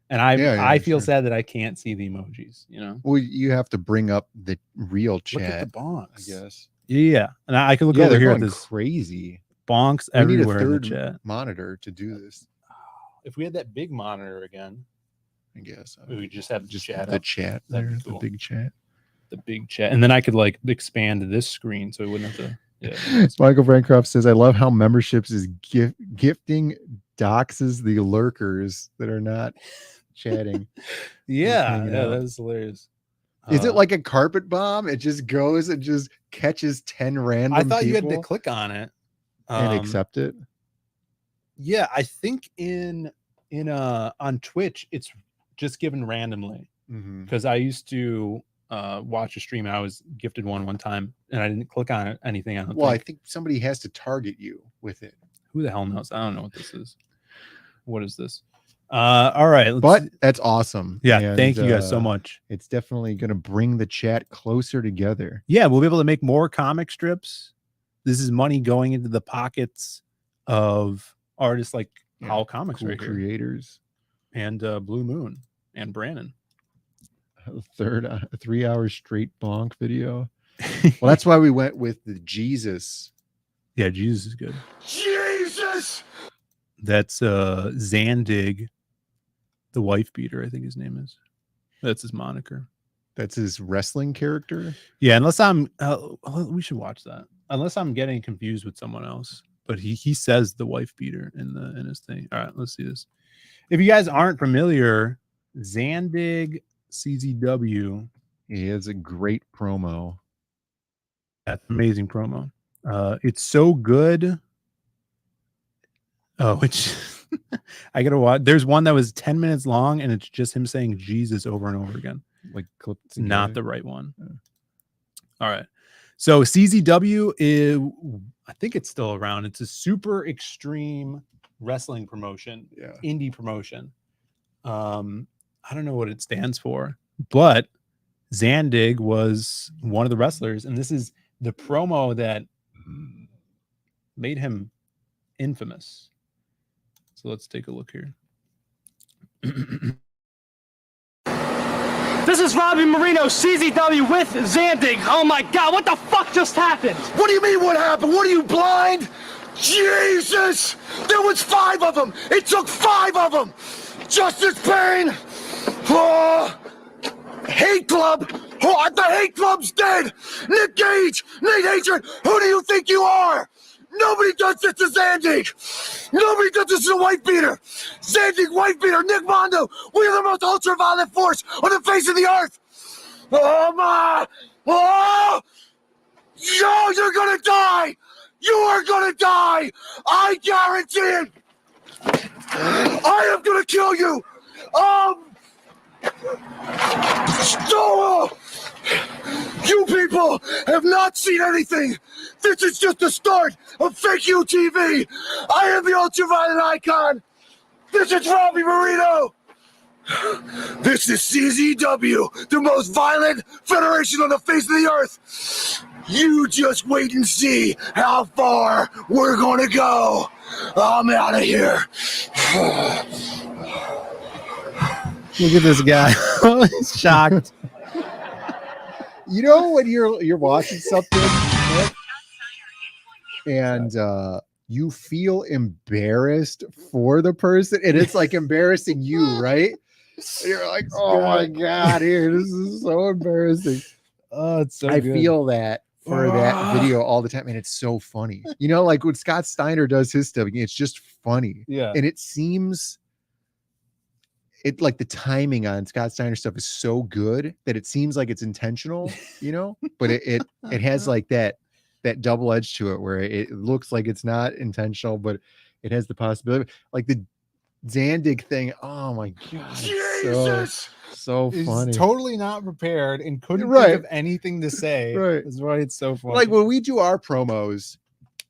And I feel sad that I can't see the emojis, you know. Well, you have to bring up the real chat. Look at the bonks. I guess. Yeah. And I can look Yeah, over they're here at going this crazy. bonks We need a everywhere in the third chat. monitor to do this. If we had that big monitor again, I guess we would just have just chat the up. chat That'd there, be cool. the big chat. the big chat, and then I could like expand this screen so we wouldn't have to. Yeah. Michael Bancroft says, "I love how memberships is gifting doxes the lurkers that are not chatting." Yeah, hanging yeah, out. that was hilarious. Is it like a carpet bomb? It just goes and just catches 10 random I thought you had to people click on it and accept it. Yeah, I think in on Twitch it's just given randomly because I used to watch a stream and I was gifted one time and I didn't click on it, anything. I think somebody has to target you with it. Who the hell knows? I don't know what this is. What is this? All right, but that's awesome. Yeah, and, thank you guys so much. It's definitely going to bring the chat closer together. Yeah, we'll be able to make more comic strips. This is money going into the pockets of artists like Howl Comics, cool right here, creators, and Blue Moon and Brandon. A 3 hour straight bonk video. Well, that's why we went with the Jesus. Yeah, Jesus is good. Jesus. That's Zandig, the wife beater, I think his name is. That's his moniker. That's his wrestling character. Yeah, unless I'm we should watch that. Unless I'm getting confused with someone else. But he says the wife beater in his thing. All right, let's see this. If you guys aren't familiar, Zandig CZW. He has a great promo. That's amazing promo. It's so good. Oh, which I gotta watch. There's one that was 10 minutes long, and it's just him saying Jesus over and over again. Like clipped It's not the right one. All right. So CZW is, I think it's still around. It's a super extreme wrestling promotion, indie promotion. I don't know what it stands for, but Zandig was one of the wrestlers, and this is the promo that made him infamous. So let's take a look here. This is Robbie Marino, CZW with Zandig. Oh my God, what the fuck just happened? What do you mean what happened? What are you, blind? Jesus! There was 5 of them! It took 5 of them! Justice Pain! Hate Club! The Hate Club's dead! Nick Gage! Nate Hatred! Who do you think you are? Nobody does this to Zandig! Nobody does this to White Beater! Zandig, White Beater, Nick Mondo! We are the most ultra-violent force on the face of the earth! Oh my! Oh! Yo, you're gonna die! You are gonna die! I guarantee it! I am gonna kill you! You people have not seen anything! This is just the start of Fake You TV! I am the ultraviolet icon! This is Robbie Marino! This is CZW, the most violent federation on the face of the earth! You just wait and see how far we're gonna go! I'm out of here! Look at this guy. He's shocked. You know when you're watching something and you feel embarrassed for the person, and it's like embarrassing you, right? You're like, oh my God, here, this is so embarrassing. Oh, it's so I good. feel that for that video all the time, and it's so funny. You know, like when Scott Steiner does his stuff, it's just funny. Yeah. And it seems like the timing on Scott Steiner stuff is so good that it seems like it's intentional, you know, but it has like that double edge to it where it looks like it's not intentional, but it has the possibility. Like the Zandig thing. Oh my God. Jesus! So funny. He's totally not prepared and couldn't Right. think of anything to say. Right. That's why it's so funny. Like when we do our promos,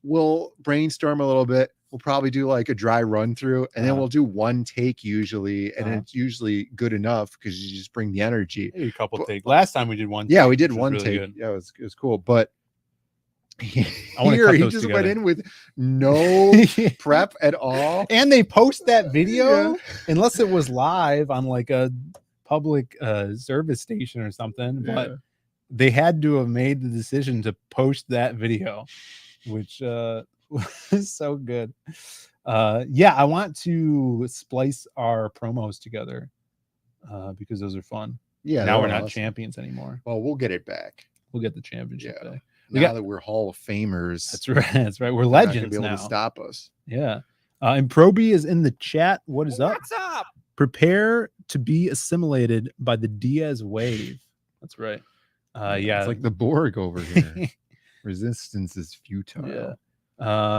we'll brainstorm a little bit. We'll probably do like a dry run through, and then we'll do one take usually, and it's usually good enough because you just bring the energy. Maybe a couple takes. Last time we did one. Yeah, take, we did which was one really take. good. Yeah, it was cool. But I wanna here cut he those just together. went in with no prep at all. And they post that video Yeah. unless it was live on like a public service station or something, but Yeah. they had to have made the decision to post that video, which was so good. Yeah, I want to splice our promos together because those are fun. Yeah, now they're we're not awesome. champions anymore. Well, we'll get it back. We'll get the championship Yeah. back. Now that we're Hall of Famers. That's right. That's right. We're they're not gonna legends be able now. to stop us. Yeah. And Proby is in the chat. What is up? What's up? Prepare to be assimilated by the DIAZ wave. That's right. Yeah. It's like the Borg over here. Resistance is futile. Yeah.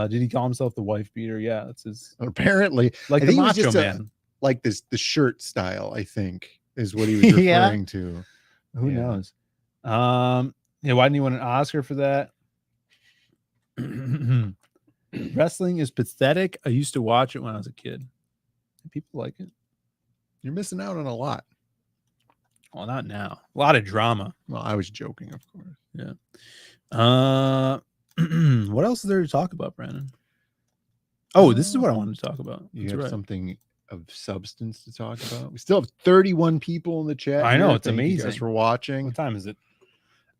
Did he call himself the wife beater? Yeah, that's his. Apparently, Like I the think it was Macho just Man. like this, the shirt style, I think, is what he was referring to. Who knows? Yeah, why didn't he win an Oscar for that? Wrestling is pathetic. I used to watch it when I was a kid. People like it. You're missing out on a lot. Well, not now. A lot of drama. Well, I was joking, of course. Yeah. What else is there to talk about, Brandon? Oh, this is what I wanted to talk about. You That's have right. something of substance to talk about. We still have 31 people in the chat. I know, here. it's Thank you amazing. guys for watching. What time is it?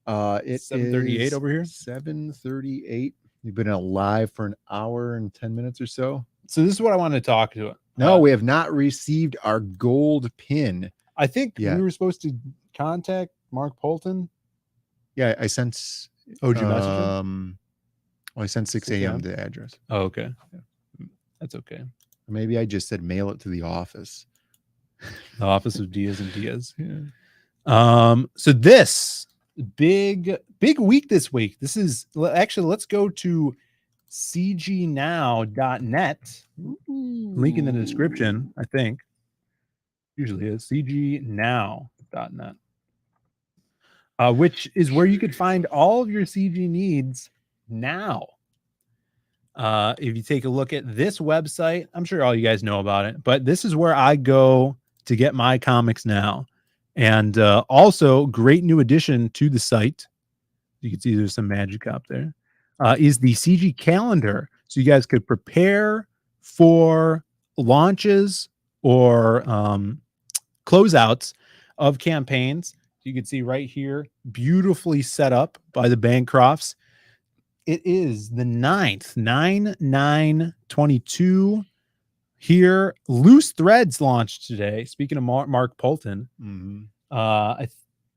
It's 7:38 over here. 7:38. You've been live for an hour and 10 minutes or so. So this is what I wanted to talk to. No, we have not received our gold pin. I think Yeah. we were supposed to contact Mark Polton. Yeah, I sent. Oh, did you message him? Well, I sent 6 a.m. the address. Oh, okay. That's okay. Maybe I just said mail it to the office. The office of Diaz and Diaz. So this big week this week. This is actually, let's go to cgnow.net. Link in the description, I think. Usually is cgnow.net. Which is where you could find all of your CG needs now. If you take a look at this website, I'm sure all you guys know about it, but this is where I go to get my comics now. And also, great new addition to the site. You can see there's some magic up there. Is the CG calendar. So you guys could prepare for launches or closeouts of campaigns. You can see right here, beautifully set up by the Bancrofts. It is the 9th, 9/9/22. Here, Loose Threads launched today. Speaking of Mark Polton,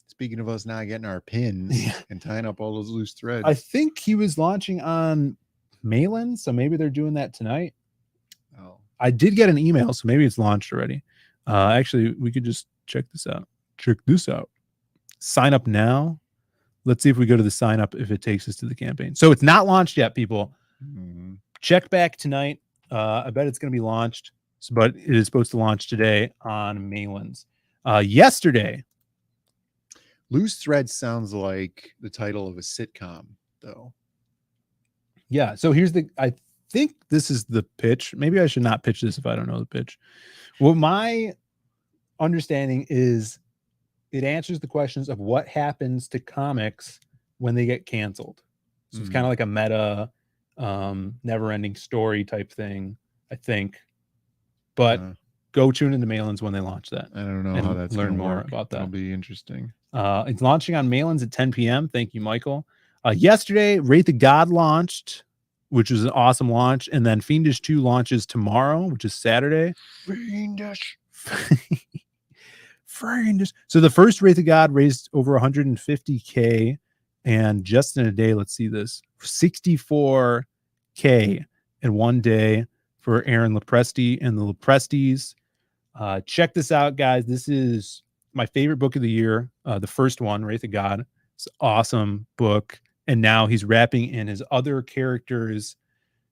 Speaking of us not getting our pins and tying up all those loose threads, I think he was launching on Malin, so maybe they're doing that tonight. Oh, I did get an email, so maybe it's launched already. Actually, we could just check this out. Check this out. Sign up now. Let's see if we go to the sign up if it takes us to the campaign. So it's not launched yet, people. Check back tonight. I bet it's going to be launched, but it is supposed to launch today on Malin's. Yesterday. Loose Threads sounds like the title of a sitcom, though. Yeah. So I think this is the pitch. Maybe I should not pitch this if I don't know the pitch. Well, my understanding is it answers the questions of what happens to comics when they get canceled. So it's kind of like a meta, never-ending story type thing, I think. But go tune into Malin's when they launch that. I don't know how that's learn more work. about that. That'll be interesting. It's launching on Malin's at 10 p.m. Thank you, Michael. Yesterday, Wraith of God launched, which was an awesome launch. And then Fiendish 2 launches tomorrow, which is Saturday. Fiendish. So the first Wraith of God raised over 150K. And just in a day, let's see this, 64K in one day for Aaron Lepresti and the Leprestis. Check this out, guys. This is my favorite book of the year. The first one, Wraith of God. It's an awesome book. And now he's wrapping in his other characters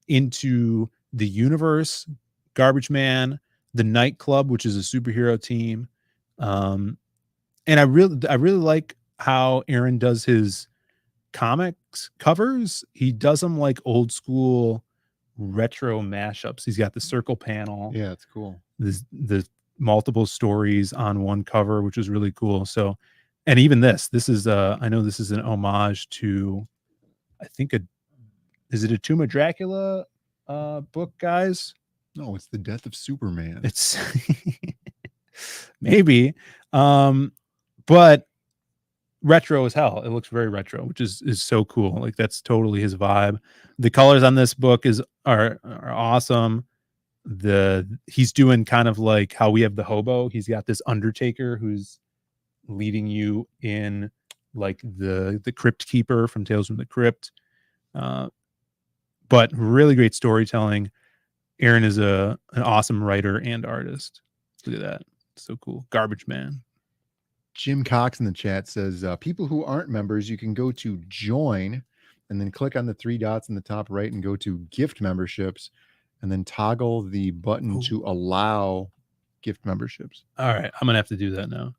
into the universe. Garbage Man, the Nightclub, which is a superhero team. And I really like how Aaron does his comics covers. He does them like old school retro mashups. He's got the circle panel. Yeah, it's cool. The multiple stories on one cover, which is really cool. So, and even this is I know this is an homage to, I think is it a Tomb of Dracula book, guys? No, it's the death of Superman. It's maybe, but retro as hell. It looks very retro, which is so cool. Like that's totally his vibe. The colors on this book are awesome. He's doing kind of like how we have the hobo. He's got this Undertaker who's leading you in like the Crypt Keeper from Tales from the Crypt. But really great storytelling. Aaron is an awesome writer and artist. Look at that. So cool. Garbage Man. Jim Cox in the chat says, people who aren't members, you can go to join and then click on the 3 dots in the top right and go to gift memberships and then toggle the button to allow gift memberships. All right. I'm going to have to do that now.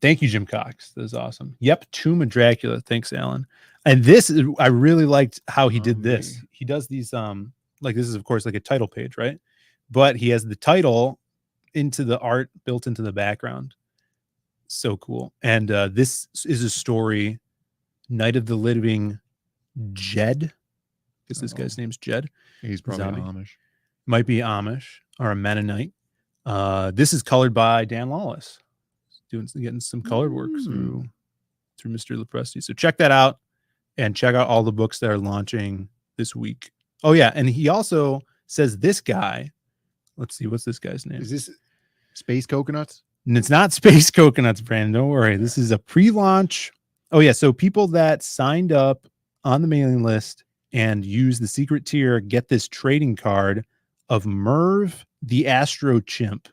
Thank you, Jim Cox. That is awesome. Yep. Tomb of Dracula. Thanks, Alan. And this is, I really liked how he did this. He does these, like this is of course like a title page, right? But he has the title into the art built into the background. So cool. And this is a story, Night of the Living Jed. Because this guy's name's Jed. He's probably Amish. Might be Amish or a Mennonite. This is colored by Dan Lawless. Getting some colored work through Mr. Lepresti. So check that out and check out all the books that are launching this week. Oh yeah, and he also says this guy. Let's see, what's this guy's name? Is this Space Coconuts? And it's not Space Coconuts, Brandon. Don't worry. This is a pre-launch. Oh yeah, so people that signed up on the mailing list and use the secret tier get this trading card of Merv the Astro Chimp,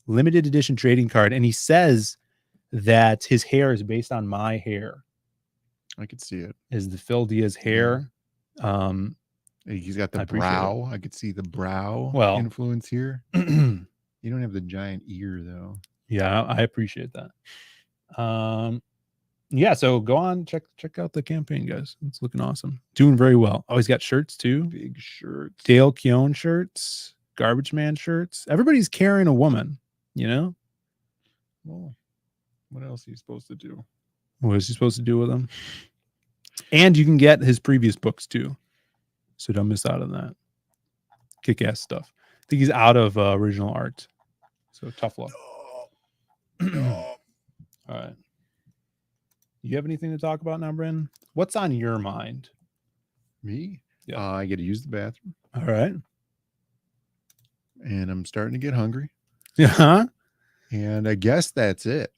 limited edition trading card. And he says that his hair is based on my hair. I could see it. Is the Phil Diaz hair? He's got the brow. I could see the brow influence here. You don't have the giant ear though. Yeah, I appreciate that. Yeah, so go on, check out the campaign, guys. It's looking awesome. Doing very well. Oh, he's got shirts too. Big shirts. Dale Keown shirts, Garbage Man shirts. Everybody's carrying a woman, you know? Well, what else are you supposed to do? What is he supposed to do with them? And you can get his previous books too. So don't miss out on that. Kick-ass stuff. I think he's out of original art. So tough luck. All right. You have anything to talk about now, Brandon? What's on your mind? Me? Yeah. I get to use the bathroom. All right. And I'm starting to get hungry. Yeah. And I guess that's it.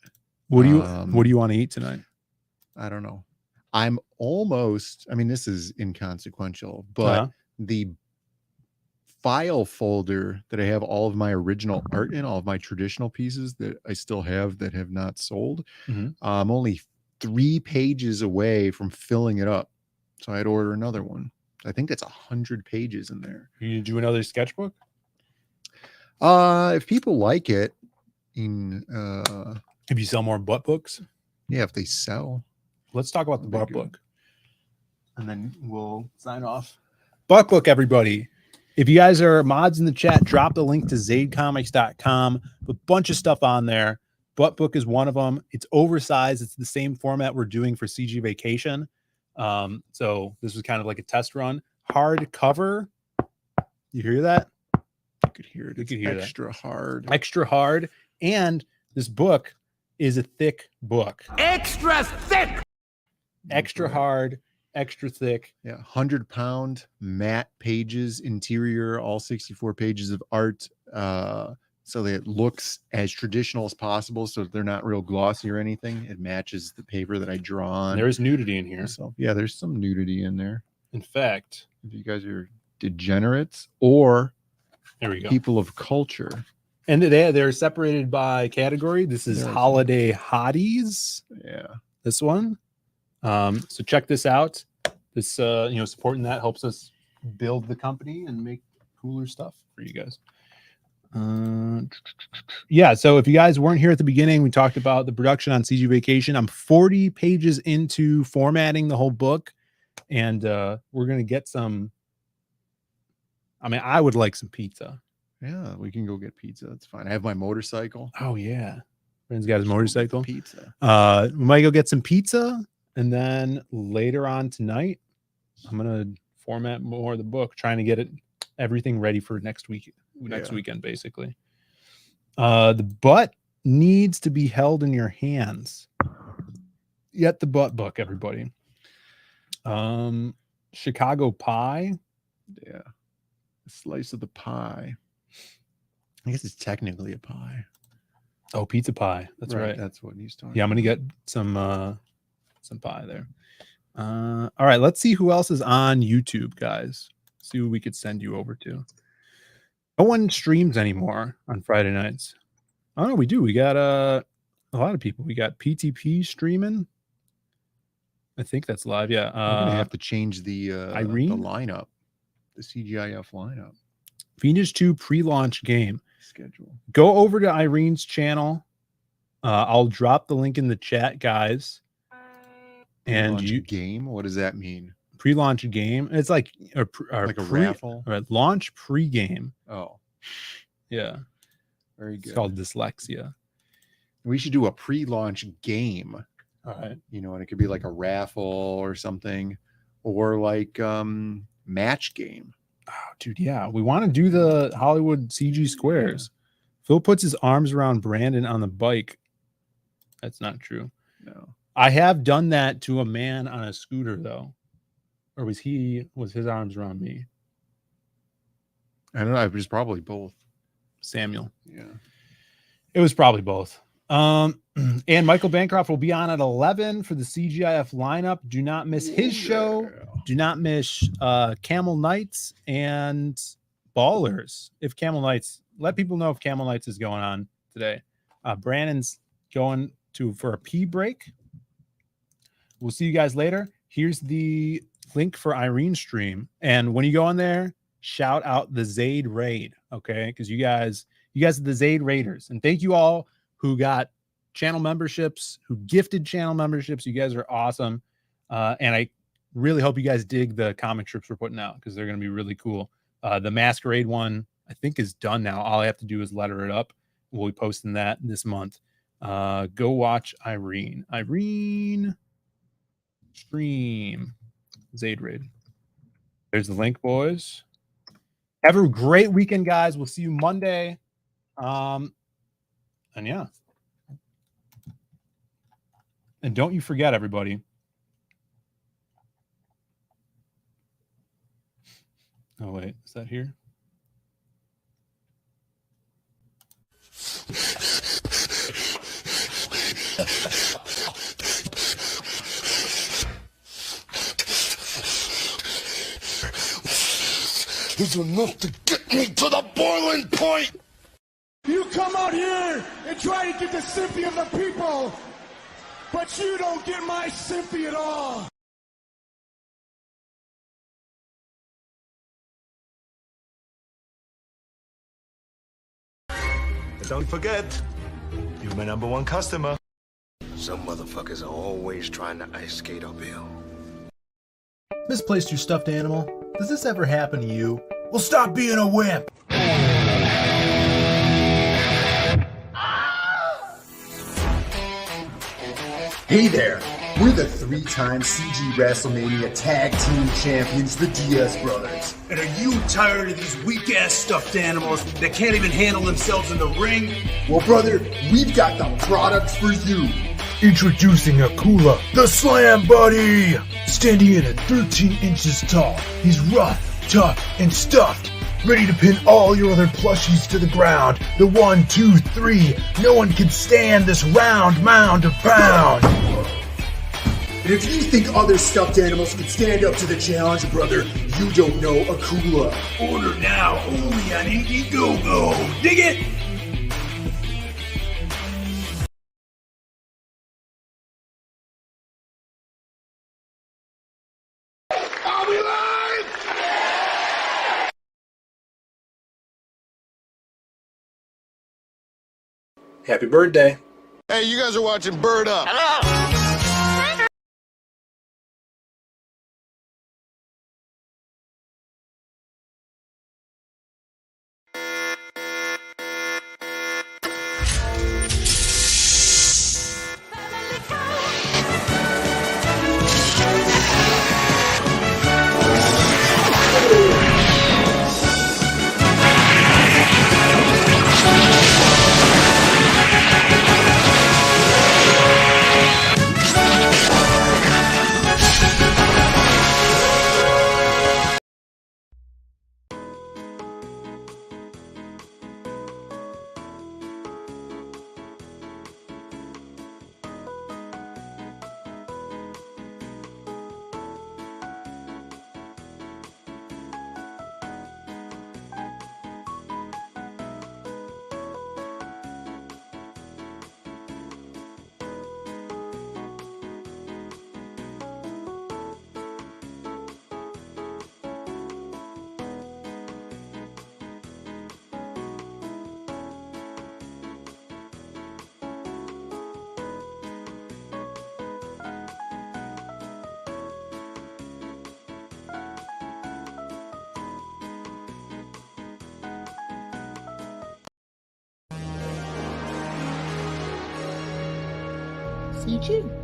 What do you want to eat tonight? I don't know. I'm almost, I mean, this is inconsequential, but the file folder that I have all of my original art in, all of my traditional pieces that I still have that have not sold, I'm only 3 pages away from filling it up. So I'd order another one. I think that's 100 pages in there. You do another sketchbook? If people like it, if you sell more butt books? Yeah, if they sell. Let's talk about the butt book. And then we'll sign off. Butt book, everybody. If you guys are mods in the chat, drop the link to zadecomics.com. A bunch of stuff on there. Butt book is one of them. It's oversized. It's the same format we're doing for CG Vacation. So this was kind of like a test run. Hard cover. You hear that? You could hear it. You could hear extra hard. Extra hard. And this book is a thick book. Extra thick. Extra hard, extra thick. Yeah, 100-pound matte pages, interior, all 64 pages of art. So that it looks as traditional as possible, so they're not real glossy or anything. It matches the paper that I draw on. There is nudity in here. So yeah, there's some nudity in there. In fact, if you guys are degenerates or there we go, people of culture. And they're separated by category. This is Holiday Hotties. Yeah. This one. So check this out. This supporting that helps us build the company and make cooler stuff for you guys. Yeah, so if you guys weren't here at the beginning, we talked about the production on CG Vacation. I'm 40 pages into formatting the whole book, and we're gonna get some. I mean, I would like some pizza. Yeah, we can go get pizza. That's fine. I have my motorcycle. Oh yeah, Brandon's got his motorcycle. Pizza. We might go get some pizza, and then later on tonight, I'm gonna format more of the book, trying to get everything ready for next weekend, basically. The butt needs to be held in your hands. Get the butt book, everybody. Chicago pie. Yeah. A slice of the pie. I guess it's technically a pie. Oh, pizza pie. That's right. That's what he's talking. Yeah, I'm gonna get some pie there. All right, let's see who else is on YouTube, guys. See who we could send you over to. No one streams anymore on Friday nights. Oh no, we do. We got a lot of people. We got PTP streaming. I think that's live. Yeah. We're gonna have to change the Irene? the lineup, the CGIF lineup. Fiendish 2 pre-launch game schedule. Go over to Irene's channel. I'll drop the link in the chat, guys. And you game. What does that mean? Pre-launch game. It's like a raffle or a launch pre-game. Oh, yeah. Very good. It's called Dyslexia. We should do a pre-launch game. All right. You know, and it could be like a raffle or something, or like match game. Oh, dude, yeah. We want to do the Hollywood CG squares. Yeah. Phil puts his arms around Brandon on the bike. That's not true. No. I have done that to a man on a scooter, though. Or was his arms around me? I don't know. It was probably both. Samuel. Yeah. It was probably both. And Michael Bancroft will be on at 11 for the CGIF lineup. Do not miss his show. Do not miss Camel Knights and Ballers. If Camel Knights, let people know if Camel Knights is going on today. Brandon's going for a pee break. We'll see you guys later. Here's the link for Irene's stream. And when you go on there, shout out the Zaid Raid, okay? Because you guys are the Zaid Raiders. And thank you all who got channel memberships, who gifted channel memberships. You guys are awesome. And I really hope you guys dig the comic strips we're putting out because they're going to be really cool. The Masquerade one, I think, is done now. All I have to do is letter it up. We'll be posting that this month. Go watch Irene. Irene stream. Zaid Raid. There's the link, boys. Have a great weekend, guys. We'll see you Monday. And yeah. And don't you forget, everybody. Oh, wait. Is that here? Is enough to get me to the boiling point. You come out here and try to get the sympathy of the people, but you don't get my sympathy at all. Don't forget, you're my #1 customer. Some motherfuckers are always trying to ice skate uphill. Misplaced your stuffed animal? Does this ever happen to you? Well, stop being a wimp! Hey there! We're the 3-time CG WrestleMania Tag Team Champions, the Diaz Brothers. And are you tired of these weak-ass stuffed animals that can't even handle themselves in the ring? Well, brother, we've got the products for you. Introducing Akula, the Slam Buddy! Standing in at 13 inches tall, he's rough, tough, and stuffed. Ready to pin all your other plushies to the ground. The 1, 2, 3. No one can stand this round mound of pound. And if you think other stuffed animals can stand up to the challenge, brother, you don't know Akula. Order now, only on Indiegogo. Dig it? Are we live? Happy birthday. Hey, you guys are watching Bird Up. Hello. See you soon.